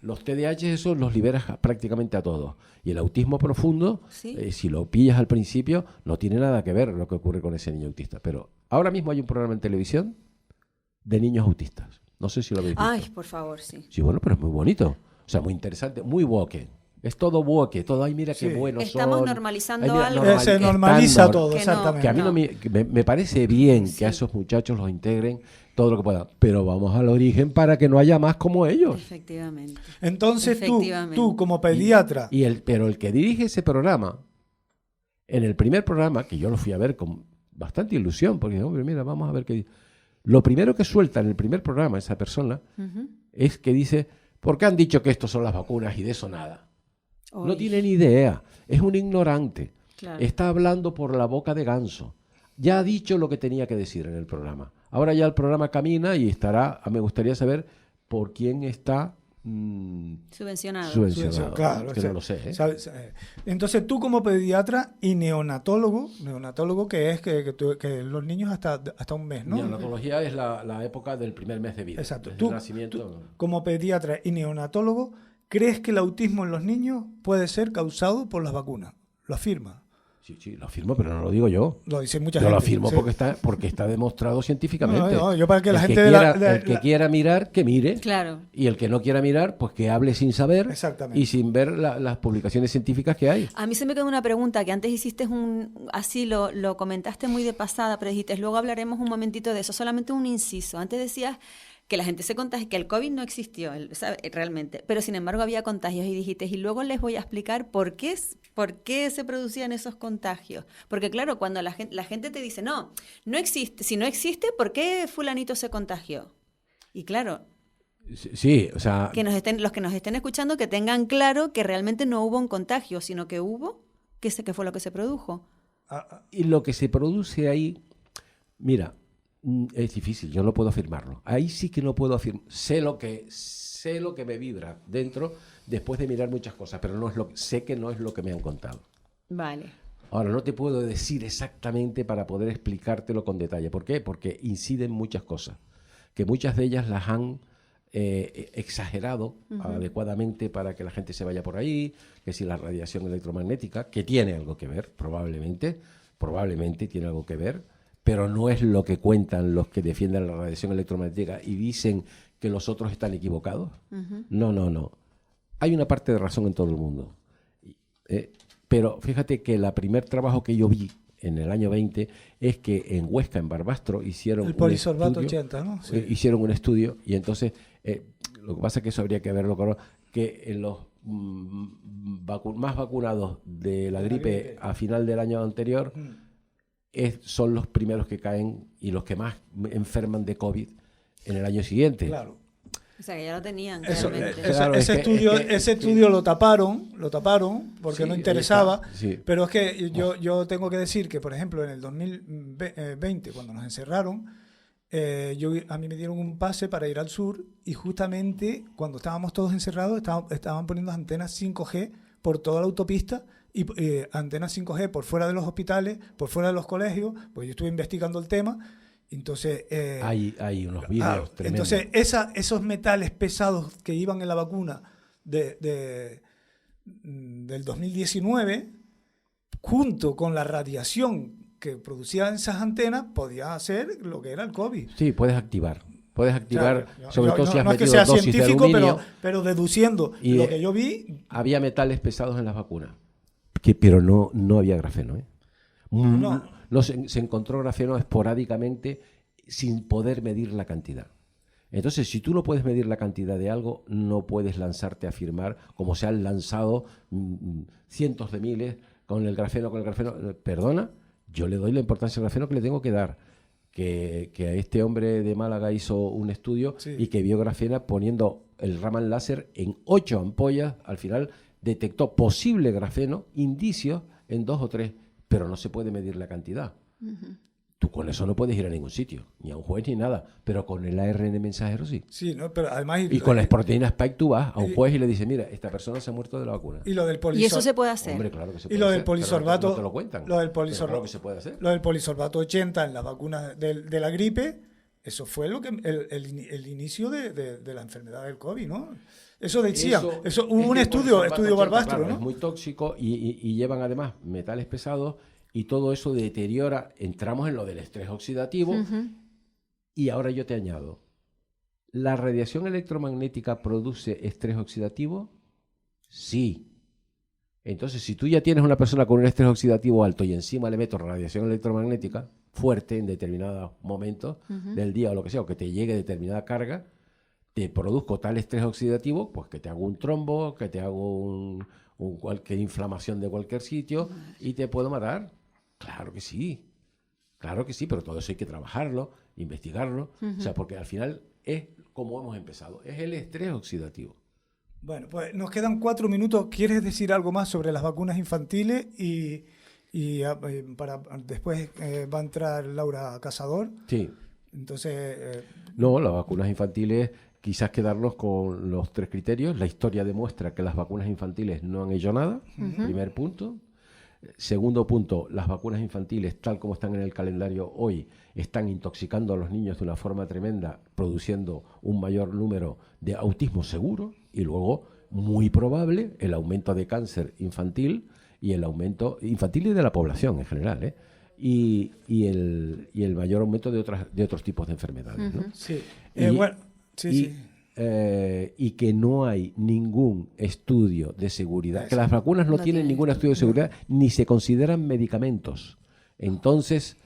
Los TDAH esos los liberas prácticamente a todos. Y el autismo profundo, si lo pillas al principio, no tiene nada que ver lo que ocurre con ese niño autista. Pero ahora mismo hay un programa en televisión de niños autistas. No sé si lo habéis visto. Ay, por favor, sí. Sí, bueno, pero es muy bonito. O sea, muy interesante, muy woke. Es todo woke, todo, ay, mira qué bueno son. Estamos normalizando algo. Se normaliza todo, exactamente. Que a mí me parece bien que a esos muchachos los integren todo lo que puedan, pero vamos al origen para que no haya más como ellos. Efectivamente. Entonces tú como pediatra... Pero el que dirige ese programa, en el primer programa, que yo lo fui a ver con bastante ilusión, porque hombre, mira, vamos a ver qué... Lo primero que suelta en el primer programa esa persona es que dice, ¿por qué han dicho que estos son las vacunas y de eso nada? No tiene ni idea, es un ignorante. Claro. Está hablando por la boca de ganso. Ya ha dicho lo que tenía que decir en el programa. Ahora ya el programa camina y me gustaría saber por quién está subvencionado. Claro, que no lo sé. Entonces tú como pediatra y neonatólogo que es que los niños hasta un mes, ¿no? Neonatología es la época del primer mes de vida. Exacto. Desde el nacimiento. Tú, como pediatra y neonatólogo, ¿crees que el autismo en los niños puede ser causado por las vacunas? ¿Lo afirma? Sí, lo afirmo, pero no lo digo yo. Lo dice mucha Yo gente. lo afirmo Sí. porque está demostrado científicamente. No, yo para que la El gente el que quiera mirar, que mire. Claro. Y el que no quiera mirar, pues que hable sin saber Exactamente. y sin ver las publicaciones científicas que hay. A mí se me quedó una pregunta que antes hiciste así lo comentaste muy de pasada, pero dijiste, luego hablaremos un momentito de eso, solamente un inciso. Antes decías que la gente se contagia, que el COVID no existió realmente, pero sin embargo había contagios y dijiste, y luego les voy a explicar por qué se producían esos contagios. Porque claro, cuando la gente te dice, no existe, si no existe, ¿por qué fulanito se contagió? Y claro, Sí, o sea, los que nos estén escuchando que tengan claro que realmente no hubo un contagio, sino que que fue lo que se produjo. y lo que se produce ahí, mira, es difícil, yo no puedo afirmarlo. Ahí sí que no puedo afirmar. Sé lo que me vibra dentro después de mirar muchas cosas, pero sé que no es lo que me han contado. Vale. Ahora, no te puedo decir exactamente para poder explicártelo con detalle. ¿Por qué? Porque inciden muchas cosas, que muchas de ellas las han exagerado adecuadamente para que la gente se vaya por ahí, que si la radiación electromagnética, que tiene algo que ver, probablemente tiene algo que ver, pero no es lo que cuentan los que defienden la radiación electromagnética y dicen que los otros están equivocados. No. Hay una parte de razón en todo el mundo. Pero fíjate que el primer trabajo que yo vi en el año 20 es que en Huesca, en Barbastro, hicieron El polisorbato 80, ¿no? Sí. Hicieron un estudio y entonces lo que pasa es que eso habría que verlo, claro, que en los más vacunados de la gripe a final del año anterior son los primeros que caen y los que más enferman de COVID en el año siguiente. Claro. O sea, que ya lo tenían. Ese estudio lo taparon porque Sí, no interesaba, sí. pero es que yo tengo que decir que, por ejemplo, en el 2020, cuando nos encerraron, a mí me dieron un pase para ir al sur y justamente cuando estábamos todos encerrados estaban poniendo antenas 5G por toda la autopista y antenas 5G por fuera de los hospitales, por fuera de los colegios, pues yo estuve investigando el tema. Entonces, hay unos vídeos tremendos. Entonces, esos metales pesados que iban en la vacuna del 2019, junto con la radiación que producían esas antenas, podía hacer lo que era el COVID. Sí, puedes activar, Claro, sobre todo si has no es que metido sea dosis de científico, aluminio. pero deduciendo Y lo que yo vi. Había metales pesados en las vacunas, pero no había grafeno. No se encontró grafeno esporádicamente sin poder medir la cantidad. Entonces, si tú no puedes medir la cantidad de algo, no puedes lanzarte a afirmar, como se han lanzado cientos de miles con el grafeno. Perdona, yo le doy la importancia al grafeno que le tengo que dar. Que a este hombre de Málaga hizo un estudio y que vio grafena poniendo el Raman láser en 8 ampollas, al final detectó posible grafeno, indicios en 2 o 3, pero no se puede medir la cantidad. Tú con eso no puedes ir a ningún sitio, ni a un juez ni nada, pero con el ARN mensajero sí. Sí, ¿no? Pero además, Y con las proteínas Spike tú vas a un juez y le dices, mira, esta persona se ha muerto de la vacuna. Y lo del ¿Y eso se puede hacer? Hombre, claro que se puede Y lo del hacer, polisorbato, pero no te lo cuentan. lo del Pero claro que se puede hacer. Lo del polisorbato 80 en las vacunas de la gripe, eso fue el inicio de la enfermedad del COVID, ¿no? Eso decían. Hubo un estudio Barbastro, claro, ¿no? Es muy tóxico y llevan además metales pesados y todo eso deteriora. Entramos en lo del estrés oxidativo y ahora yo te añado. ¿La radiación electromagnética produce estrés oxidativo? Sí. Entonces, si tú ya tienes una persona con un estrés oxidativo alto y encima le meto radiación electromagnética fuerte en determinados momentos del día o lo que sea, o que te llegue determinada carga, te produzco tal estrés oxidativo, pues que te hago un trombo, que te hago cualquier inflamación de cualquier sitio y te puedo matar. Claro que sí, pero todo eso hay que trabajarlo, investigarlo, o sea, porque al final es como hemos empezado, es el estrés oxidativo. Bueno, pues nos quedan 4 minutos. ¿Quieres decir algo más sobre las vacunas infantiles? Y para después va a entrar Laura Casador. Sí. Entonces... No, las vacunas infantiles, quizás quedarnos con los 3 criterios. La historia demuestra que las vacunas infantiles no han hecho nada, primer punto. Segundo punto, las vacunas infantiles, tal como están en el calendario hoy, están intoxicando a los niños de una forma tremenda, produciendo un mayor número de autismo seguro y luego, muy probable, el aumento de cáncer infantil y el aumento infantil y de la población en general, ¿eh? Y el mayor aumento de otros tipos de enfermedades, ¿no? Sí. Y- Bueno, sí, y, sí. y que no hay ningún estudio de seguridad, que las vacunas no No tienen tienen ningún estudio de seguridad, ni se consideran medicamentos. Entonces,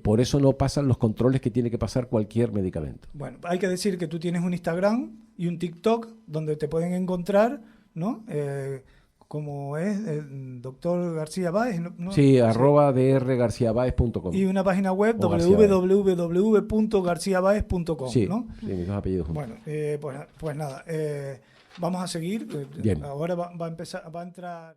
por eso no pasan los controles que tiene que pasar cualquier medicamento. Bueno, hay que decir que tú tienes un Instagram y un TikTok donde te pueden encontrar, ¿no? Como es el doctor García Báez, ¿no? Sí, @drgarciabáez.com. Y una página web O García Báez. www.garciabáez.com, Sí, ¿no? sí, mis dos apellidos juntos. Bueno, pues nada, vamos a seguir. Bien. Ahora va a entrar...